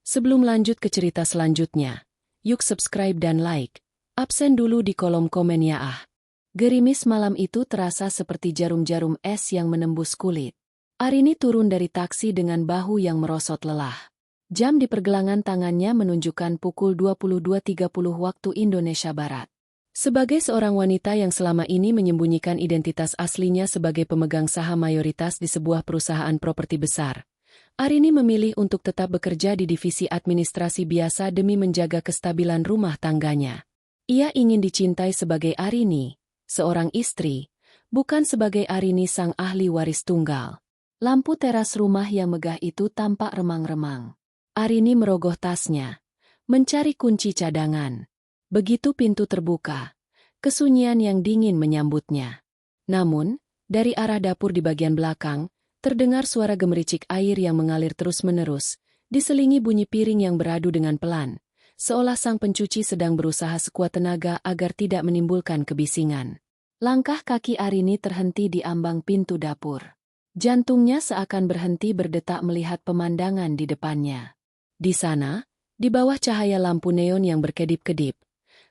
Sebelum lanjut ke cerita selanjutnya, yuk subscribe dan like. Absen dulu di kolom komen ya ah. Gerimis malam itu terasa seperti jarum-jarum es yang menembus kulit. Arini turun dari taksi dengan bahu yang merosot lelah. Jam di pergelangan tangannya menunjukkan pukul 22.30 waktu Indonesia Barat. Sebagai seorang wanita yang selama ini menyembunyikan identitas aslinya sebagai pemegang saham mayoritas di sebuah perusahaan properti besar, Arini memilih untuk tetap bekerja di divisi administrasi biasa demi menjaga kestabilan rumah tangganya. Ia ingin dicintai sebagai Arini, seorang istri, bukan sebagai Arini sang ahli waris tunggal. Lampu teras rumah yang megah itu tampak remang-remang. Arini merogoh tasnya, mencari kunci cadangan. Begitu pintu terbuka, kesunyian yang dingin menyambutnya. Namun, dari arah dapur di bagian belakang, terdengar suara gemericik air yang mengalir terus-menerus, diselingi bunyi piring yang beradu dengan pelan, seolah sang pencuci sedang berusaha sekuat tenaga agar tidak menimbulkan kebisingan. Langkah kaki Arini terhenti di ambang pintu dapur. Jantungnya seakan berhenti berdetak melihat pemandangan di depannya. Di sana, di bawah cahaya lampu neon yang berkedip-kedip,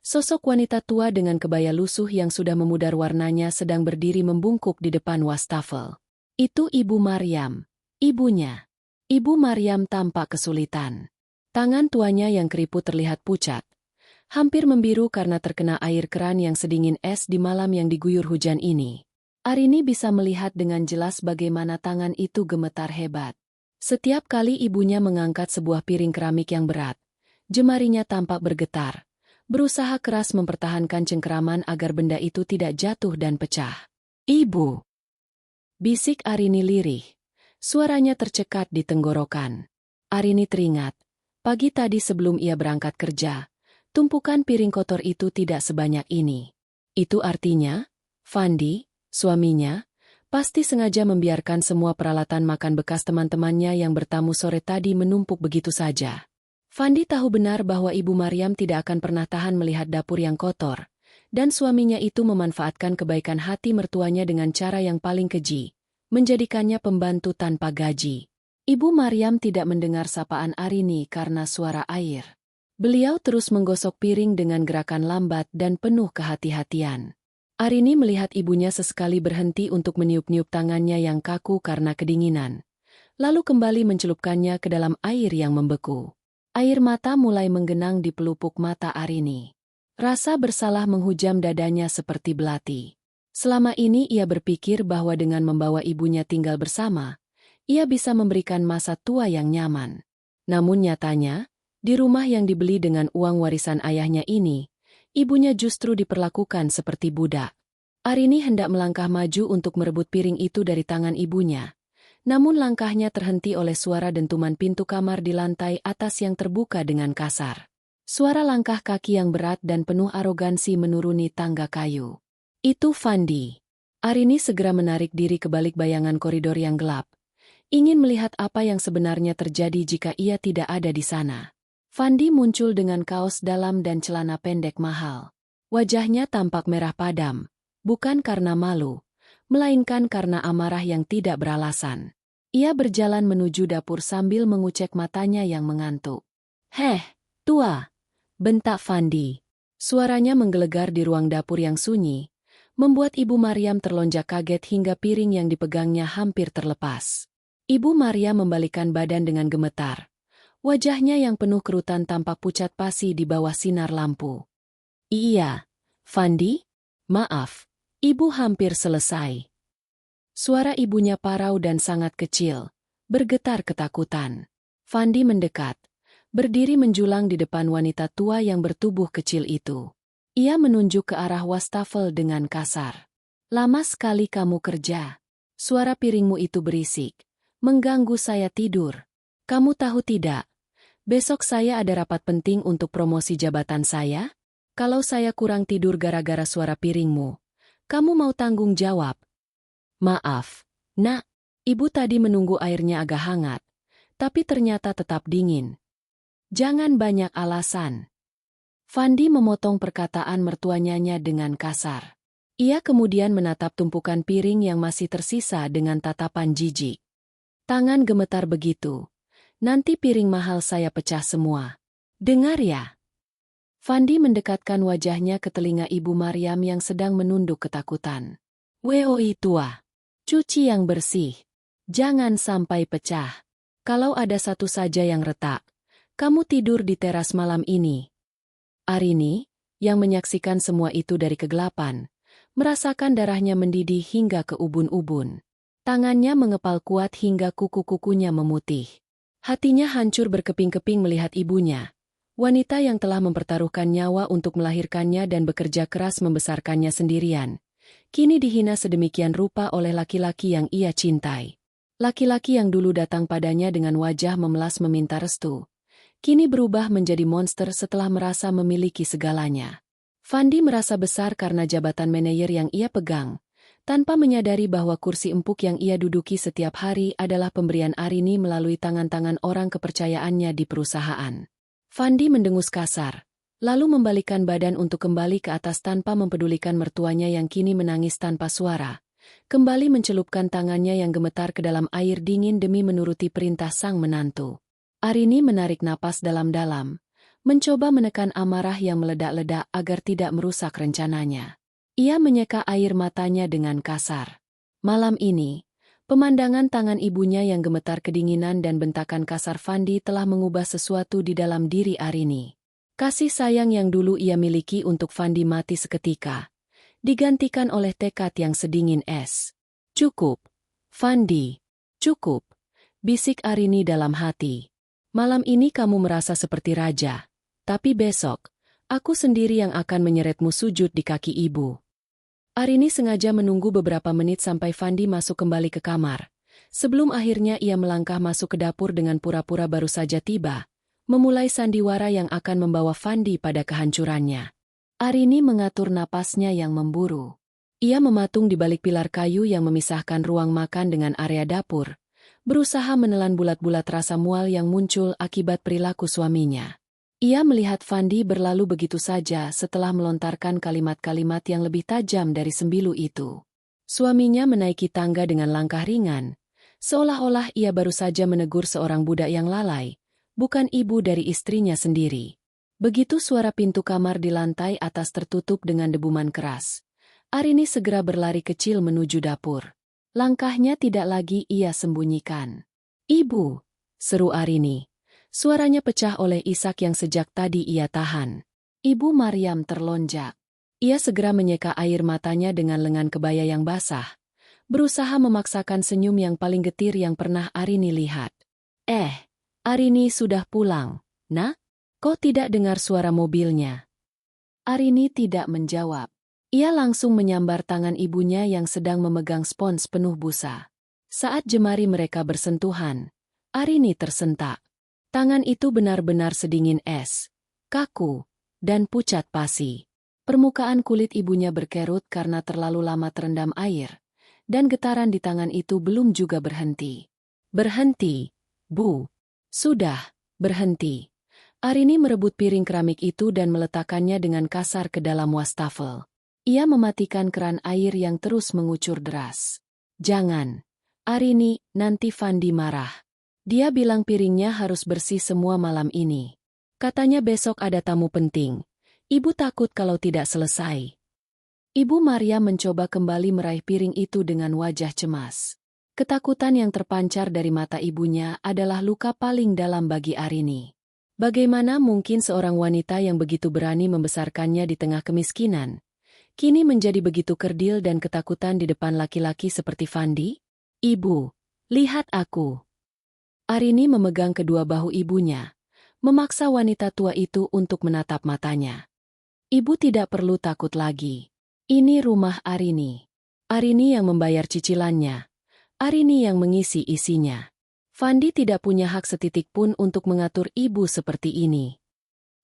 sosok wanita tua dengan kebaya lusuh yang sudah memudar warnanya sedang berdiri membungkuk di depan wastafel. Itu Ibu Maryam, ibunya. Ibu Maryam tampak kesulitan. Tangan tuanya yang keriput terlihat pucat, hampir membiru karena terkena air keran yang sedingin es di malam yang diguyur hujan ini. Arini bisa melihat dengan jelas bagaimana tangan itu gemetar hebat. Setiap kali ibunya mengangkat sebuah piring keramik yang berat, jemarinya tampak bergetar, berusaha keras mempertahankan cengkeraman agar benda itu tidak jatuh dan pecah. "Ibu!" bisik Arini lirih. Suaranya tercekat di tenggorokan. Arini teringat, pagi tadi sebelum ia berangkat kerja, tumpukan piring kotor itu tidak sebanyak ini. Itu artinya, Fandi, suaminya, pasti sengaja membiarkan semua peralatan makan bekas teman-temannya yang bertamu sore tadi menumpuk begitu saja. Fandi tahu benar bahwa Ibu Maryam tidak akan pernah tahan melihat dapur yang kotor, dan suaminya itu memanfaatkan kebaikan hati mertuanya dengan cara yang paling keji, menjadikannya pembantu tanpa gaji. Ibu Maryam tidak mendengar sapaan Arini karena suara air. Beliau terus menggosok piring dengan gerakan lambat dan penuh kehati-hatian. Arini melihat ibunya sesekali berhenti untuk meniup-niup tangannya yang kaku karena kedinginan, lalu kembali mencelupkannya ke dalam air yang membeku. Air mata mulai menggenang di pelupuk mata Arini. Rasa bersalah menghujam dadanya seperti belati. Selama ini ia berpikir bahwa dengan membawa ibunya tinggal bersama, ia bisa memberikan masa tua yang nyaman. Namun nyatanya, di rumah yang dibeli dengan uang warisan ayahnya ini, ibunya justru diperlakukan seperti budak. Arini hendak melangkah maju untuk merebut piring itu dari tangan ibunya. Namun langkahnya terhenti oleh suara dentuman pintu kamar di lantai atas yang terbuka dengan kasar. Suara langkah kaki yang berat dan penuh arogansi menuruni tangga kayu. Itu Fandi. Arini segera menarik diri ke balik bayangan koridor yang gelap, ingin melihat apa yang sebenarnya terjadi jika ia tidak ada di sana. Fandi muncul dengan kaos dalam dan celana pendek mahal. Wajahnya tampak merah padam, bukan karena malu, melainkan karena amarah yang tidak beralasan. Ia berjalan menuju dapur sambil mengucek matanya yang mengantuk. "Heh, tua!" bentak Fandi. Suaranya menggelegar di ruang dapur yang sunyi, membuat Ibu Maryam terlonjak kaget hingga piring yang dipegangnya hampir terlepas. Ibu Maryam membalikkan badan dengan gemetar. Wajahnya yang penuh kerutan tampak pucat pasi di bawah sinar lampu. "Iya, Fandi? Maaf, Ibu hampir selesai." Suara ibunya parau dan sangat kecil, bergetar ketakutan. Fandi mendekat, berdiri menjulang di depan wanita tua yang bertubuh kecil itu. Ia menunjuk ke arah wastafel dengan kasar. "Lama sekali kamu kerja. Suara piringmu itu berisik, mengganggu saya tidur. Kamu tahu tidak, besok saya ada rapat penting untuk promosi jabatan saya? Kalau saya kurang tidur gara-gara suara piringmu, kamu mau tanggung jawab?" "Maaf, Nak, Ibu tadi menunggu airnya agak hangat, tapi ternyata tetap dingin. Jangan banyak alasan." Fandi memotong perkataan mertuanya dengan kasar. Ia kemudian menatap tumpukan piring yang masih tersisa dengan tatapan jijik. Tangan gemetar begitu, Nanti piring mahal saya pecah semua. Dengar ya. Fandi mendekatkan wajahnya ke telinga Ibu Maryam yang sedang menunduk ketakutan. Woi tua. Cuci yang bersih. Jangan sampai pecah. Kalau ada satu saja yang retak, kamu tidur di teras malam ini. Arini, yang menyaksikan semua itu dari kegelapan, merasakan darahnya mendidih hingga ke ubun-ubun. Tangannya mengepal kuat hingga kuku-kukunya memutih. Hatinya hancur berkeping-keping melihat ibunya, wanita yang telah mempertaruhkan nyawa untuk melahirkannya dan bekerja keras membesarkannya sendirian. Kini dihina sedemikian rupa oleh laki-laki yang ia cintai. Laki-laki yang dulu datang padanya dengan wajah memelas meminta restu, kini berubah menjadi monster setelah merasa memiliki segalanya. Fandi merasa besar karena jabatan manajer yang ia pegang, tanpa menyadari bahwa kursi empuk yang ia duduki setiap hari adalah pemberian Arini melalui tangan-tangan orang kepercayaannya di perusahaan. Fandi mendengus kasar, lalu membalikkan badan untuk kembali ke atas tanpa mempedulikan mertuanya yang kini menangis tanpa suara. Kembali mencelupkan tangannya yang gemetar ke dalam air dingin demi menuruti perintah sang menantu. Arini menarik napas dalam-dalam, mencoba menekan amarah yang meledak-ledak agar tidak merusak rencananya. Ia menyeka air matanya dengan kasar. Malam ini, pemandangan tangan ibunya yang gemetar kedinginan dan bentakan kasar Fandi telah mengubah sesuatu di dalam diri Arini. Kasih sayang yang dulu ia miliki untuk Fandi mati seketika, digantikan oleh tekad yang sedingin es. Cukup, Fandi, cukup, bisik Arini dalam hati. Malam ini kamu merasa seperti raja, tapi besok, aku sendiri yang akan menyeretmu sujud di kaki ibu. Arini sengaja menunggu beberapa menit sampai Fandi masuk kembali ke kamar. Sebelum akhirnya ia melangkah masuk ke dapur dengan pura-pura baru saja tiba, memulai sandiwara yang akan membawa Fandi pada kehancurannya. Arini mengatur napasnya yang memburu. Ia mematung di balik pilar kayu yang memisahkan ruang makan dengan area dapur, berusaha menelan bulat-bulat rasa mual yang muncul akibat perilaku suaminya. Ia melihat Fandi berlalu begitu saja setelah melontarkan kalimat-kalimat yang lebih tajam dari sembilu itu. Suaminya menaiki tangga dengan langkah ringan, seolah-olah ia baru saja menegur seorang budak yang lalai, bukan ibu dari istrinya sendiri. Begitu suara pintu kamar di lantai atas tertutup dengan debuman keras, Arini segera berlari kecil menuju dapur. Langkahnya tidak lagi ia sembunyikan. "Ibu!" seru Arini. Suaranya pecah oleh isak yang sejak tadi ia tahan. Ibu Maryam terlonjak. Ia segera menyeka air matanya dengan lengan kebaya yang basah, berusaha memaksakan senyum yang paling getir yang pernah Arini lihat. Arini sudah pulang, nak? Kok tidak dengar suara mobilnya?" Arini tidak menjawab. Ia langsung menyambar tangan ibunya yang sedang memegang spons penuh busa. Saat jemari mereka bersentuhan, Arini tersentak. Tangan itu benar-benar sedingin es, kaku, dan pucat pasi. Permukaan kulit ibunya berkerut karena terlalu lama terendam air, dan getaran di tangan itu belum juga berhenti. "Berhenti, Bu. Sudah, berhenti." Arini merebut piring keramik itu dan meletakkannya dengan kasar ke dalam wastafel. Ia mematikan keran air yang terus mengucur deras. "Jangan, Arini, nanti Fandi marah. Dia bilang piringnya harus bersih semua malam ini. Katanya besok ada tamu penting. Ibu takut kalau tidak selesai." Ibu Maria mencoba kembali meraih piring itu dengan wajah cemas. Ketakutan yang terpancar dari mata ibunya adalah luka paling dalam bagi Arini. Bagaimana mungkin seorang wanita yang begitu berani membesarkannya di tengah kemiskinan, kini menjadi begitu kerdil dan ketakutan di depan laki-laki seperti Fandi? "Ibu, lihat aku." Arini memegang kedua bahu ibunya, memaksa wanita tua itu untuk menatap matanya. "Ibu tidak perlu takut lagi. Ini rumah Arini. Arini yang membayar cicilannya. Arini yang mengisi isinya. Fandi tidak punya hak setitik pun untuk mengatur ibu seperti ini."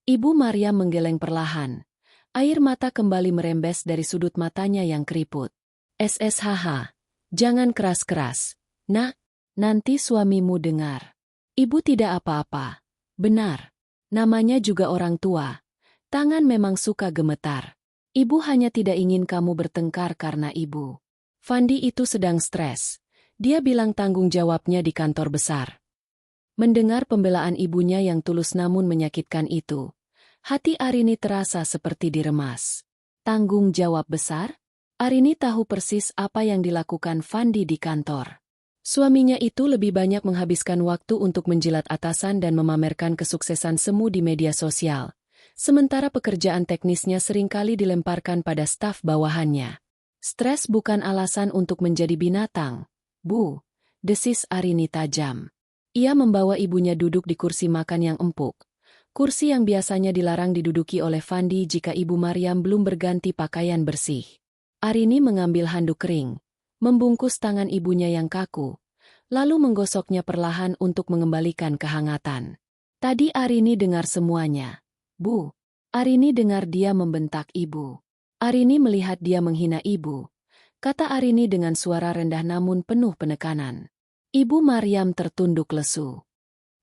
Ibu Maria menggeleng perlahan. Air mata kembali merembes dari sudut matanya yang keriput. "SSHH, jangan keras-keras, nak. Nanti suamimu dengar. Ibu tidak apa-apa. Benar. Namanya juga orang tua. Tangan memang suka gemetar. Ibu hanya tidak ingin kamu bertengkar karena ibu." Fandi itu sedang stres. Dia bilang tanggung jawabnya di kantor besar. Mendengar pembelaan ibunya yang tulus namun menyakitkan itu, hati Arini terasa seperti diremas. Tanggung jawab besar? Arini tahu persis apa yang dilakukan Fandi di kantor. Suaminya itu lebih banyak menghabiskan waktu untuk menjilat atasan dan memamerkan kesuksesan semu di media sosial, sementara pekerjaan teknisnya seringkali dilemparkan pada staf bawahannya. Stres bukan alasan untuk menjadi binatang, Bu, desis Arini tajam. Ia membawa ibunya duduk di kursi makan yang empuk. Kursi yang biasanya dilarang diduduki oleh Fandi jika Ibu Maryam belum berganti pakaian bersih. Arini mengambil handuk kering, membungkus tangan ibunya yang kaku, lalu menggosoknya perlahan untuk mengembalikan kehangatan. Tadi Arini dengar semuanya. Bu, Arini dengar dia membentak ibu. Arini melihat dia menghina ibu. Kata Arini dengan suara rendah namun penuh penekanan. Ibu Maryam tertunduk lesu.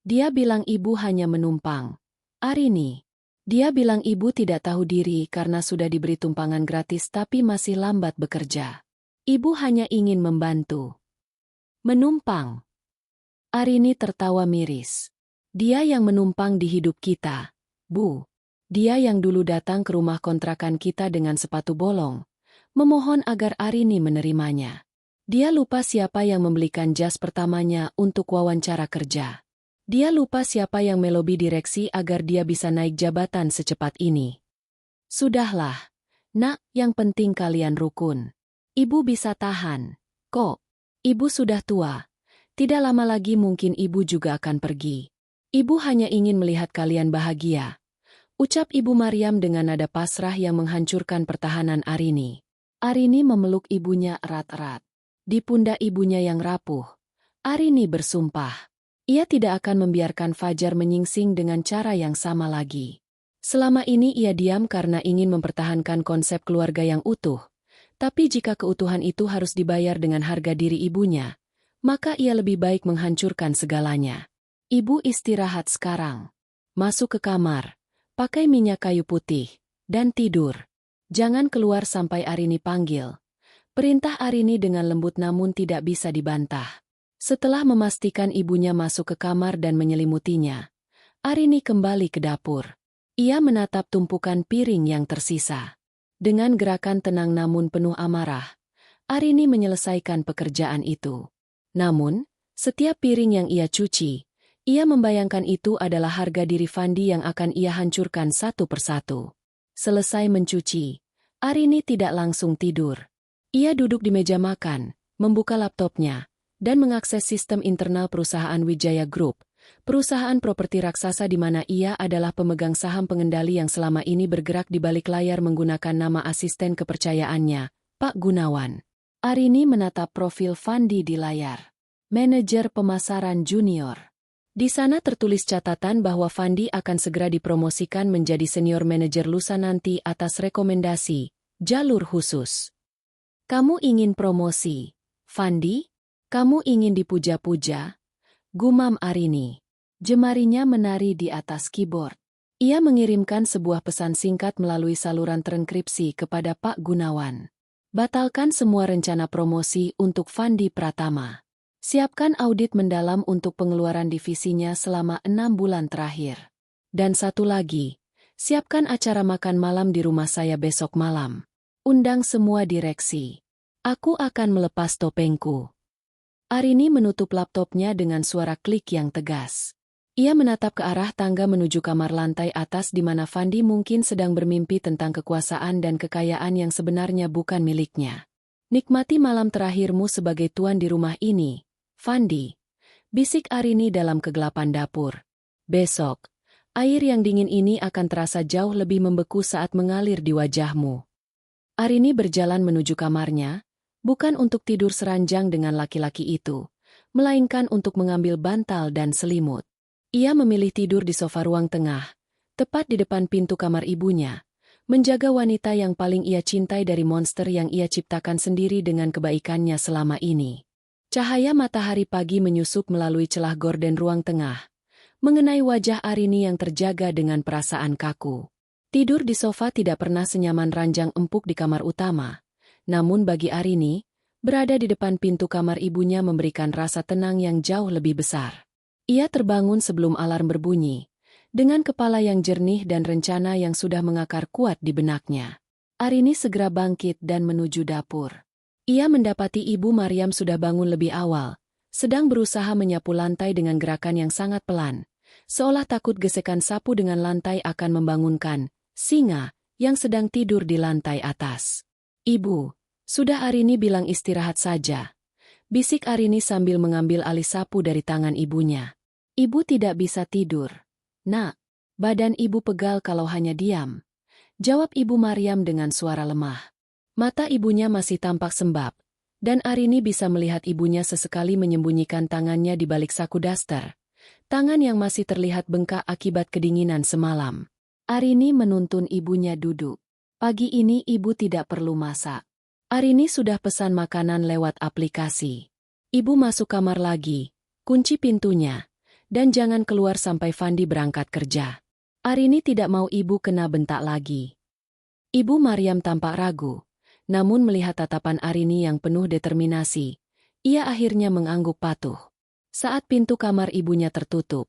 Dia bilang ibu hanya menumpang. Arini. Dia bilang ibu tidak tahu diri karena sudah diberi tumpangan gratis tapi masih lambat bekerja. Ibu hanya ingin membantu. Menumpang. Arini tertawa miris. Dia yang menumpang di hidup kita, Bu. Dia yang dulu datang ke rumah kontrakan kita dengan sepatu bolong, memohon agar Arini menerimanya. Dia lupa siapa yang membelikan jas pertamanya untuk wawancara kerja. Dia lupa siapa yang melobi direksi agar dia bisa naik jabatan secepat ini. Sudahlah, Nak, yang penting kalian rukun. Ibu bisa tahan. Kok? Ibu sudah tua. Tidak lama lagi mungkin ibu juga akan pergi. Ibu hanya ingin melihat kalian bahagia. Ucap Ibu Maryam dengan nada pasrah yang menghancurkan pertahanan Arini. Arini memeluk ibunya erat-erat. Di pundak ibunya yang rapuh, Arini bersumpah. Ia tidak akan membiarkan Fajar menyingsing dengan cara yang sama lagi. Selama ini ia diam karena ingin mempertahankan konsep keluarga yang utuh. Tapi jika keutuhan itu harus dibayar dengan harga diri ibunya, maka ia lebih baik menghancurkan segalanya. Ibu istirahat sekarang. Masuk ke kamar, pakai minyak kayu putih, dan tidur. Jangan keluar sampai Arini panggil. Perintah Arini dengan lembut namun tidak bisa dibantah. Setelah memastikan ibunya masuk ke kamar dan menyelimutinya, Arini kembali ke dapur. Ia menatap tumpukan piring yang tersisa. Dengan gerakan tenang namun penuh amarah, Arini menyelesaikan pekerjaan itu. Namun, setiap piring yang ia cuci, ia membayangkan itu adalah harga diri Fandi yang akan ia hancurkan satu persatu. Selesai mencuci, Arini tidak langsung tidur. Ia duduk di meja makan, membuka laptopnya, dan mengakses sistem internal perusahaan Wijaya Group, perusahaan properti raksasa di mana ia adalah pemegang saham pengendali yang selama ini bergerak di balik layar menggunakan nama asisten kepercayaannya, Pak Gunawan. Arini menatap profil Fandi di layar. Manajer pemasaran junior. Di sana tertulis catatan bahwa Fandi akan segera dipromosikan menjadi senior manajer lusa nanti atas rekomendasi, jalur khusus. Kamu ingin promosi, Fandi? Kamu ingin dipuja-puja? Gumam Arini. Jemarinya menari di atas keyboard. Ia mengirimkan sebuah pesan singkat melalui saluran terenkripsi kepada Pak Gunawan. Batalkan semua rencana promosi untuk Fandi Pratama. Siapkan audit mendalam untuk pengeluaran divisinya selama 6 bulan terakhir. Dan satu lagi, siapkan acara makan malam di rumah saya besok malam. Undang semua direksi. Aku akan melepas topengku. Arini menutup laptopnya dengan suara klik yang tegas. Ia menatap ke arah tangga menuju kamar lantai atas di mana Fandi mungkin sedang bermimpi tentang kekuasaan dan kekayaan yang sebenarnya bukan miliknya. Nikmati malam terakhirmu sebagai tuan di rumah ini, Fandi. Bisik Arini dalam kegelapan dapur. Besok, air yang dingin ini akan terasa jauh lebih membeku saat mengalir di wajahmu. Arini berjalan menuju kamarnya, bukan untuk tidur seranjang dengan laki-laki itu, melainkan untuk mengambil bantal dan selimut. Ia memilih tidur di sofa ruang tengah, tepat di depan pintu kamar ibunya, menjaga wanita yang paling ia cintai dari monster yang ia ciptakan sendiri dengan kebaikannya selama ini. Cahaya matahari pagi menyusup melalui celah gorden ruang tengah, mengenai wajah Arini yang terjaga dengan perasaan kaku. Tidur di sofa tidak pernah senyaman ranjang empuk di kamar utama, namun bagi Arini, berada di depan pintu kamar ibunya memberikan rasa tenang yang jauh lebih besar. Ia terbangun sebelum alarm berbunyi, dengan kepala yang jernih dan rencana yang sudah mengakar kuat di benaknya. Arini segera bangkit dan menuju dapur. Ia mendapati Ibu Maryam sudah bangun lebih awal, sedang berusaha menyapu lantai dengan gerakan yang sangat pelan, seolah takut gesekan sapu dengan lantai akan membangunkan singa yang sedang tidur di lantai atas. "Ibu, sudah Arini bilang istirahat saja," bisik Arini sambil mengambil alih sapu dari tangan ibunya. "Ibu tidak bisa tidur, Nak. Badan ibu pegal kalau hanya diam," jawab Ibu Maryam dengan suara lemah. Mata ibunya masih tampak sembab, dan Arini bisa melihat ibunya sesekali menyembunyikan tangannya di balik saku daster. Tangan yang masih terlihat bengkak akibat kedinginan semalam. Arini menuntun ibunya duduk. "Pagi ini ibu tidak perlu masak. Arini sudah pesan makanan lewat aplikasi. Ibu masuk kamar lagi, kunci pintunya, dan jangan keluar sampai Fandi berangkat kerja." Arini tidak mau ibu kena bentak lagi. Ibu Maryam tampak ragu, namun melihat tatapan Arini yang penuh determinasi, ia akhirnya mengangguk patuh. Saat pintu kamar ibunya tertutup,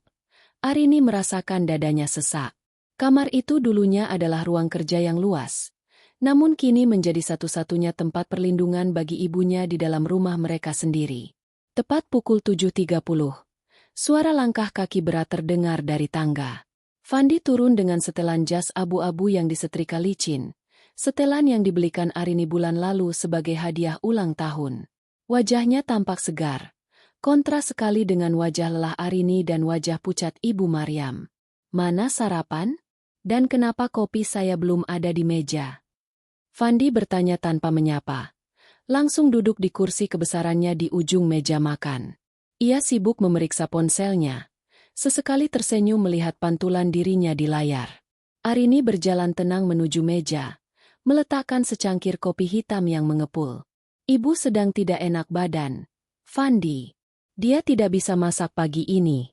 Arini merasakan dadanya sesak. Kamar itu dulunya adalah ruang kerja yang luas, namun kini menjadi satu-satunya tempat perlindungan bagi ibunya di dalam rumah mereka sendiri. Tepat pukul 7.30, suara langkah kaki berat terdengar dari tangga. Fandi turun dengan setelan jas abu-abu yang disetrika licin, setelan yang dibelikan Arini bulan lalu sebagai hadiah ulang tahun. Wajahnya tampak segar, kontras sekali dengan wajah lelah Arini dan wajah pucat Ibu Maryam. "Mana sarapan? Dan kenapa kopi saya belum ada di meja?" Fandi bertanya tanpa menyapa. Langsung duduk di kursi kebesarannya di ujung meja makan. Ia sibuk memeriksa ponselnya. Sesekali tersenyum melihat pantulan dirinya di layar. Arini berjalan tenang menuju meja, meletakkan secangkir kopi hitam yang mengepul. "Ibu sedang tidak enak badan, Fandi. Dia tidak bisa masak pagi ini."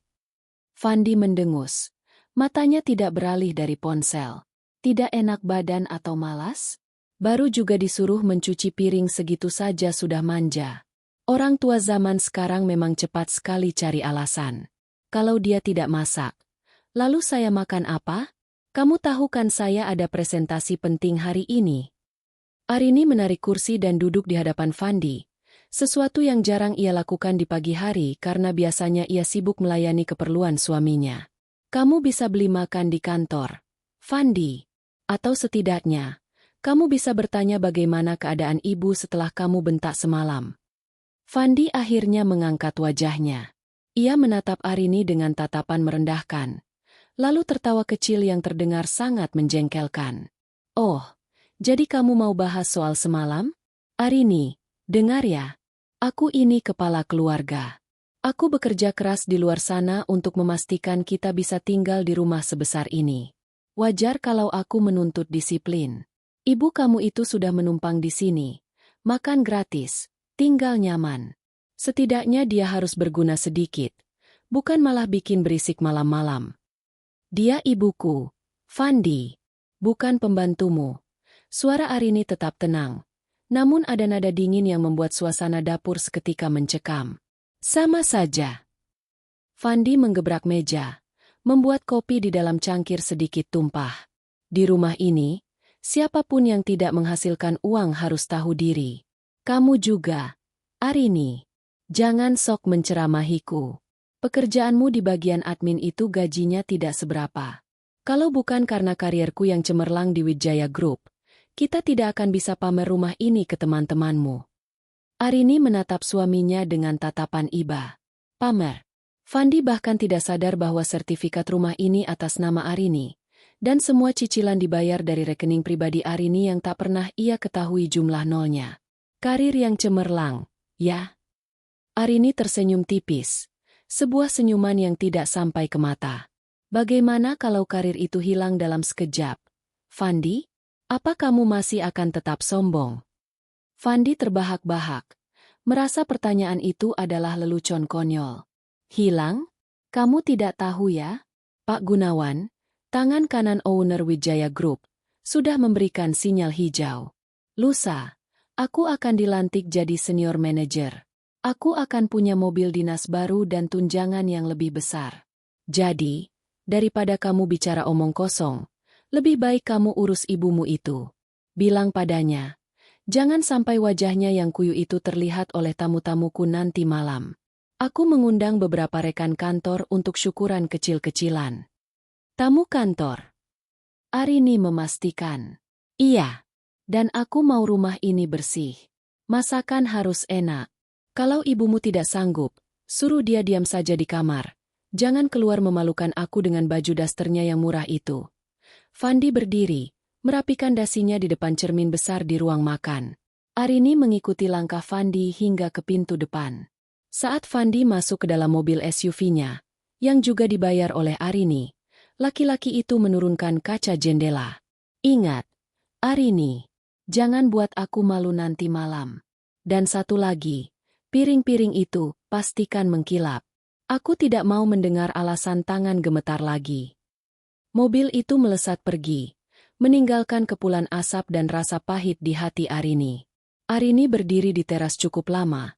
Fandi mendengus. Matanya tidak beralih dari ponsel. Tidak enak badan atau malas? Baru juga disuruh mencuci piring segitu saja sudah manja. Orang tua zaman sekarang memang cepat sekali cari alasan. Kalau dia tidak masak, lalu saya makan apa? Kamu tahu kan saya ada presentasi penting hari ini. Arini menarik kursi dan duduk di hadapan Fandi, sesuatu yang jarang ia lakukan di pagi hari karena biasanya ia sibuk melayani keperluan suaminya. "Kamu bisa beli makan di kantor, Fandi. Atau setidaknya, kamu bisa bertanya bagaimana keadaan ibu setelah kamu bentak semalam." Fandi akhirnya mengangkat wajahnya. Ia menatap Arini dengan tatapan merendahkan, lalu tertawa kecil yang terdengar sangat menjengkelkan. "Oh, jadi kamu mau bahas soal semalam? Arini, dengar ya. Aku ini kepala keluarga. Aku bekerja keras di luar sana untuk memastikan kita bisa tinggal di rumah sebesar ini. Wajar kalau aku menuntut disiplin. Ibu kamu itu sudah menumpang di sini, makan gratis, tinggal nyaman. Setidaknya dia harus berguna sedikit, bukan malah bikin berisik malam-malam. Dia ibuku, Fandi, bukan pembantumu." Suara Arini tetap tenang, namun ada nada dingin yang membuat suasana dapur seketika mencekam. "Sama saja." Fandi menggebrak meja, membuat kopi di dalam cangkir sedikit tumpah. Di rumah ini, siapapun yang tidak menghasilkan uang harus tahu diri. "Kamu juga, Arini. Jangan sok menceramahiku. Pekerjaanmu di bagian admin itu gajinya tidak seberapa. Kalau bukan karena karierku yang cemerlang di Wijaya Group, kita tidak akan bisa pamer rumah ini ke teman-temanmu." Arini menatap suaminya dengan tatapan iba. "Pamer?" Fandi bahkan tidak sadar bahwa sertifikat rumah ini atas nama Arini, dan semua cicilan dibayar dari rekening pribadi Arini yang tak pernah ia ketahui jumlah nolnya. "Karir yang cemerlang, ya?" Arini tersenyum tipis, sebuah senyuman yang tidak sampai ke mata. "Bagaimana kalau karir itu hilang dalam sekejap? Fandi, apa kamu masih akan tetap sombong?" Fandi terbahak-bahak, merasa pertanyaan itu adalah lelucon konyol. "Hilang? Kamu tidak tahu ya? Pak Gunawan, tangan kanan owner Wijaya Group, sudah memberikan sinyal hijau. Lusa, aku akan dilantik jadi senior manager. Aku akan punya mobil dinas baru dan tunjangan yang lebih besar. Jadi, daripada kamu bicara omong kosong, lebih baik kamu urus ibumu itu. Bilang padanya, jangan sampai wajahnya yang kuyu itu terlihat oleh tamu-tamuku nanti malam. Aku mengundang beberapa rekan kantor untuk syukuran kecil-kecilan. Tamu kantor. Arini memastikan. Iya. Dan aku mau rumah ini bersih. Masakan harus enak. Kalau ibumu tidak sanggup, suruh dia diam saja di kamar. Jangan keluar memalukan aku dengan baju dasternya yang murah itu. Fandi berdiri, merapikan dasinya di depan cermin besar di ruang makan. Arini mengikuti langkah Fandi hingga ke pintu depan. Saat Fandi masuk ke dalam mobil SUV-nya, yang juga dibayar oleh Arini, laki-laki itu menurunkan kaca jendela. Ingat, Arini, jangan buat aku malu nanti malam. Dan satu lagi, piring-piring itu pastikan mengkilap. Aku tidak mau mendengar alasan tangan gemetar lagi. Mobil itu melesat pergi, meninggalkan kepulan asap dan rasa pahit di hati Arini. Arini berdiri di teras cukup lama,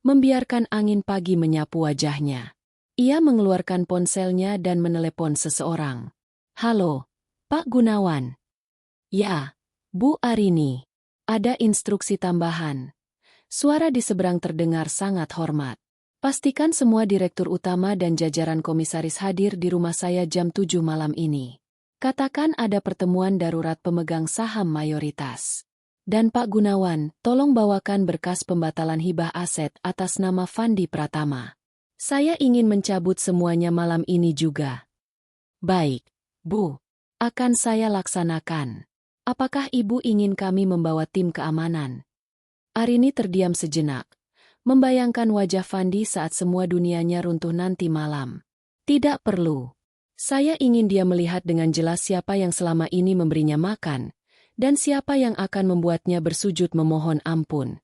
membiarkan angin pagi menyapu wajahnya. Ia mengeluarkan ponselnya dan menelepon seseorang. Halo, Pak Gunawan. Ya, Bu Arini. Ada instruksi tambahan. Suara di seberang terdengar sangat hormat. Pastikan semua direktur utama dan jajaran komisaris hadir di rumah saya jam 7 malam ini. Katakan ada pertemuan darurat pemegang saham mayoritas. Dan Pak Gunawan, tolong bawakan berkas pembatalan hibah aset atas nama Fandi Pratama. Saya ingin mencabut semuanya malam ini juga. Baik, Bu. Akan saya laksanakan. Apakah Ibu ingin kami membawa tim keamanan? Arini terdiam sejenak, membayangkan wajah Fandi saat semua dunianya runtuh nanti malam. Tidak perlu. Saya ingin dia melihat dengan jelas siapa yang selama ini memberinya makan, dan siapa yang akan membuatnya bersujud memohon ampun.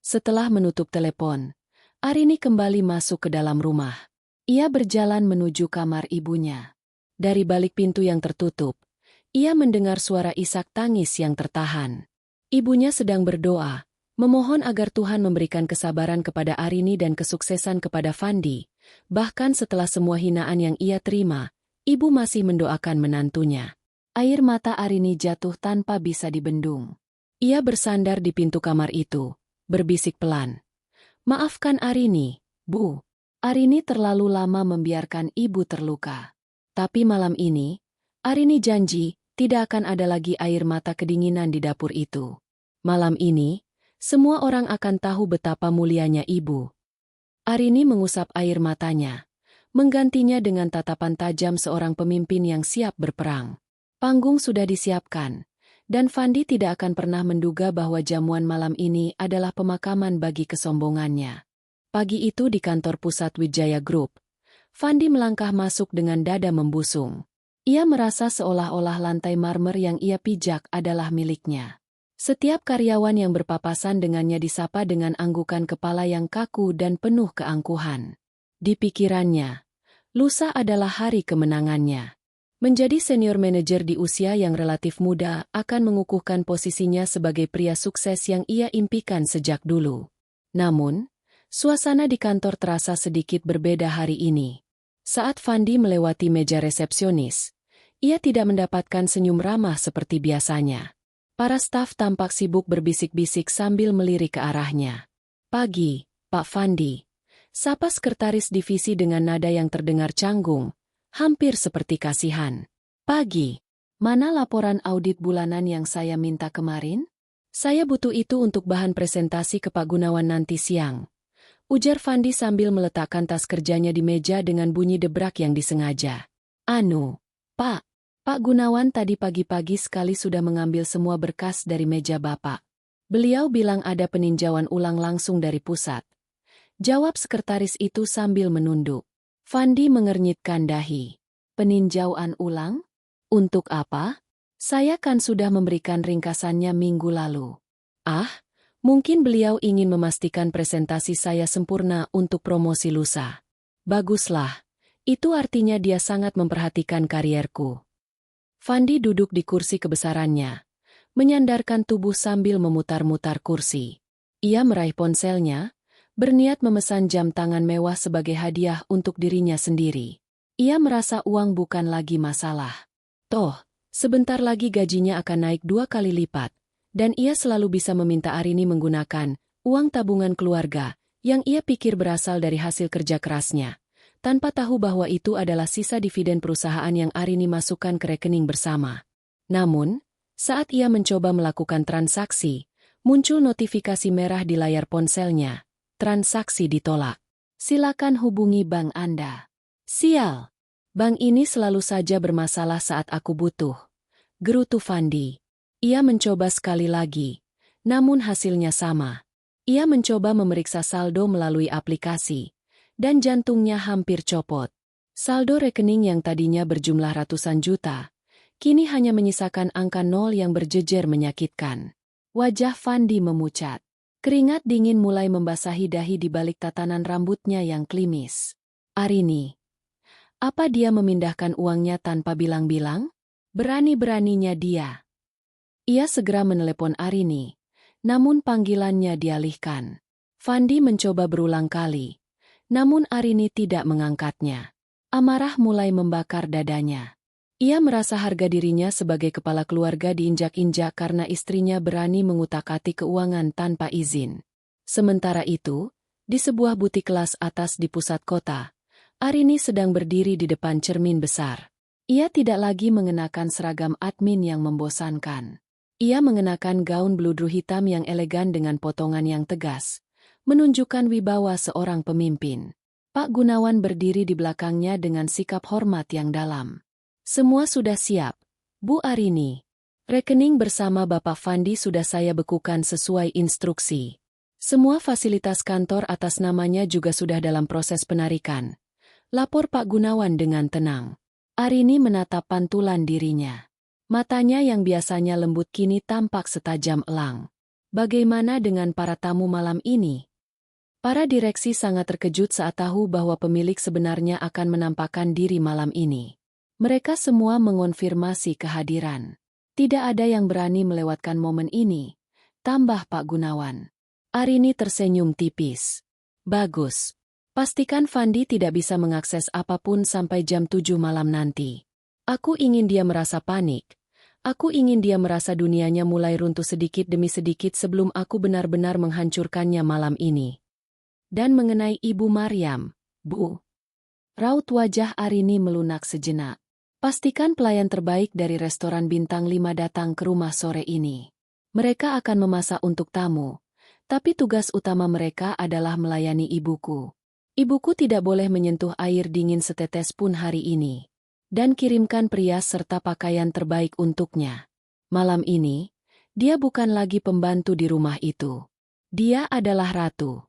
Setelah menutup telepon, Arini kembali masuk ke dalam rumah. Ia berjalan menuju kamar ibunya. Dari balik pintu yang tertutup, ia mendengar suara isak tangis yang tertahan. Ibunya sedang berdoa, memohon agar Tuhan memberikan kesabaran kepada Arini dan kesuksesan kepada Fandi. Bahkan setelah semua hinaan yang ia terima, ibu masih mendoakan menantunya. Air mata Arini jatuh tanpa bisa dibendung. Ia bersandar di pintu kamar itu, berbisik pelan. Maafkan Arini, Bu. Arini terlalu lama membiarkan ibu terluka. Tapi malam ini, Arini janji tidak akan ada lagi air mata kedinginan di dapur itu. Malam ini, semua orang akan tahu betapa mulianya ibu. Arini mengusap air matanya, menggantinya dengan tatapan tajam seorang pemimpin yang siap berperang. Panggung sudah disiapkan, dan Fandi tidak akan pernah menduga bahwa jamuan malam ini adalah pemakaman bagi kesombongannya. Pagi itu di kantor pusat Wijaya Group, Fandi melangkah masuk dengan dada membusung. Ia merasa seolah-olah lantai marmer yang ia pijak adalah miliknya. Setiap karyawan yang berpapasan dengannya disapa dengan anggukan kepala yang kaku dan penuh keangkuhan. Di pikirannya, lusa adalah hari kemenangannya. Menjadi senior manajer di usia yang relatif muda akan mengukuhkan posisinya sebagai pria sukses yang ia impikan sejak dulu. Namun, suasana di kantor terasa sedikit berbeda hari ini. Saat Fandi melewati meja resepsionis, ia tidak mendapatkan senyum ramah seperti biasanya. Para staf tampak sibuk berbisik-bisik sambil melirik ke arahnya. Pagi, Pak Fandi. Sapa sekretaris divisi dengan nada yang terdengar canggung, hampir seperti kasihan. Pagi. Mana laporan audit bulanan yang saya minta kemarin? Saya butuh itu untuk bahan presentasi ke Pak Gunawan nanti siang. Ujar Fandi sambil meletakkan tas kerjanya di meja dengan bunyi debrak yang disengaja. Pak. Pak Gunawan tadi pagi-pagi sekali sudah mengambil semua berkas dari meja Bapak. Beliau bilang ada peninjauan ulang langsung dari pusat. Jawab sekretaris itu sambil menunduk. Fandi mengernyitkan dahi. Peninjauan ulang? Untuk apa? Saya kan sudah memberikan ringkasannya minggu lalu. Mungkin beliau ingin memastikan presentasi saya sempurna untuk promosi lusa. Baguslah. Itu artinya dia sangat memperhatikan karierku. Fandi duduk di kursi kebesarannya, menyandarkan tubuh sambil memutar-mutar kursi. Ia meraih ponselnya, berniat memesan jam tangan mewah sebagai hadiah untuk dirinya sendiri. Ia merasa uang bukan lagi masalah. Toh, sebentar lagi gajinya akan naik 2 kali lipat, dan ia selalu bisa meminta Arini menggunakan uang tabungan keluarga yang ia pikir berasal dari hasil kerja kerasnya, tanpa tahu bahwa itu adalah sisa dividen perusahaan yang Arini masukkan ke rekening bersama. Namun, saat ia mencoba melakukan transaksi, muncul notifikasi merah di layar ponselnya. Transaksi ditolak. Silakan hubungi bank Anda. Sial. Bank ini selalu saja bermasalah saat aku butuh. Gerutu Fandi. Ia mencoba sekali lagi, namun hasilnya sama. Ia mencoba memeriksa saldo melalui aplikasi, dan jantungnya hampir copot. Saldo rekening yang tadinya berjumlah ratusan juta, kini hanya menyisakan angka nol yang berjejer menyakitkan. Wajah Fandi memucat. Keringat dingin mulai membasahi dahi di balik tatanan rambutnya yang klimis. Arini. Apa dia memindahkan uangnya tanpa bilang-bilang? Berani-beraninya dia. Ia segera menelepon Arini, namun panggilannya dialihkan. Fandi mencoba berulang kali, namun Arini tidak mengangkatnya. Amarah mulai membakar dadanya. Ia merasa harga dirinya sebagai kepala keluarga diinjak-injak karena istrinya berani mengutak-atik keuangan tanpa izin. Sementara itu, di sebuah butik kelas atas di pusat kota, Arini sedang berdiri di depan cermin besar. Ia tidak lagi mengenakan seragam admin yang membosankan. Ia mengenakan gaun bludru hitam yang elegan dengan potongan yang tegas, menunjukkan wibawa seorang pemimpin. Pak Gunawan berdiri di belakangnya dengan sikap hormat yang dalam. Semua sudah siap, Bu Arini. Rekening bersama Bapak Fandi sudah saya bekukan sesuai instruksi. Semua fasilitas kantor atas namanya juga sudah dalam proses penarikan. Lapor Pak Gunawan dengan tenang. Arini menatap pantulan dirinya. Matanya yang biasanya lembut kini tampak setajam elang. Bagaimana dengan para tamu malam ini? Para direksi sangat terkejut saat tahu bahwa pemilik sebenarnya akan menampakkan diri malam ini. Mereka semua mengonfirmasi kehadiran. Tidak ada yang berani melewatkan momen ini, tambah Pak Gunawan. Arini tersenyum tipis. Bagus. Pastikan Fandi tidak bisa mengakses apapun sampai jam 7 malam nanti. Aku ingin dia merasa panik. Aku ingin dia merasa dunianya mulai runtuh sedikit demi sedikit sebelum aku benar-benar menghancurkannya malam ini. Dan mengenai Ibu Maryam, Bu. Raut wajah Arini melunak sejenak. Pastikan pelayan terbaik dari restoran bintang 5 datang ke rumah sore ini. Mereka akan memasak untuk tamu, tapi tugas utama mereka adalah melayani ibuku. Ibuku tidak boleh menyentuh air dingin setetes pun hari ini. Dan kirimkan perias serta pakaian terbaik untuknya. Malam ini, dia bukan lagi pembantu di rumah itu. Dia adalah ratu.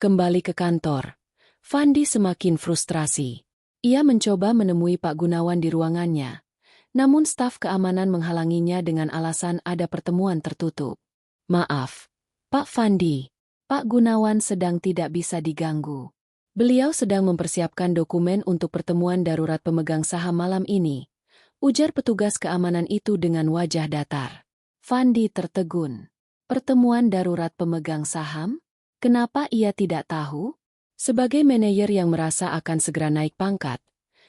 Kembali ke kantor, Fandi semakin frustrasi. Ia mencoba menemui Pak Gunawan di ruangannya, namun staf keamanan menghalanginya dengan alasan ada pertemuan tertutup. Maaf, Pak Fandi, Pak Gunawan sedang tidak bisa diganggu. Beliau sedang mempersiapkan dokumen untuk pertemuan darurat pemegang saham malam ini, ujar petugas keamanan itu dengan wajah datar. Fandi tertegun. Pertemuan darurat pemegang saham? Kenapa ia tidak tahu? Sebagai manajer yang merasa akan segera naik pangkat,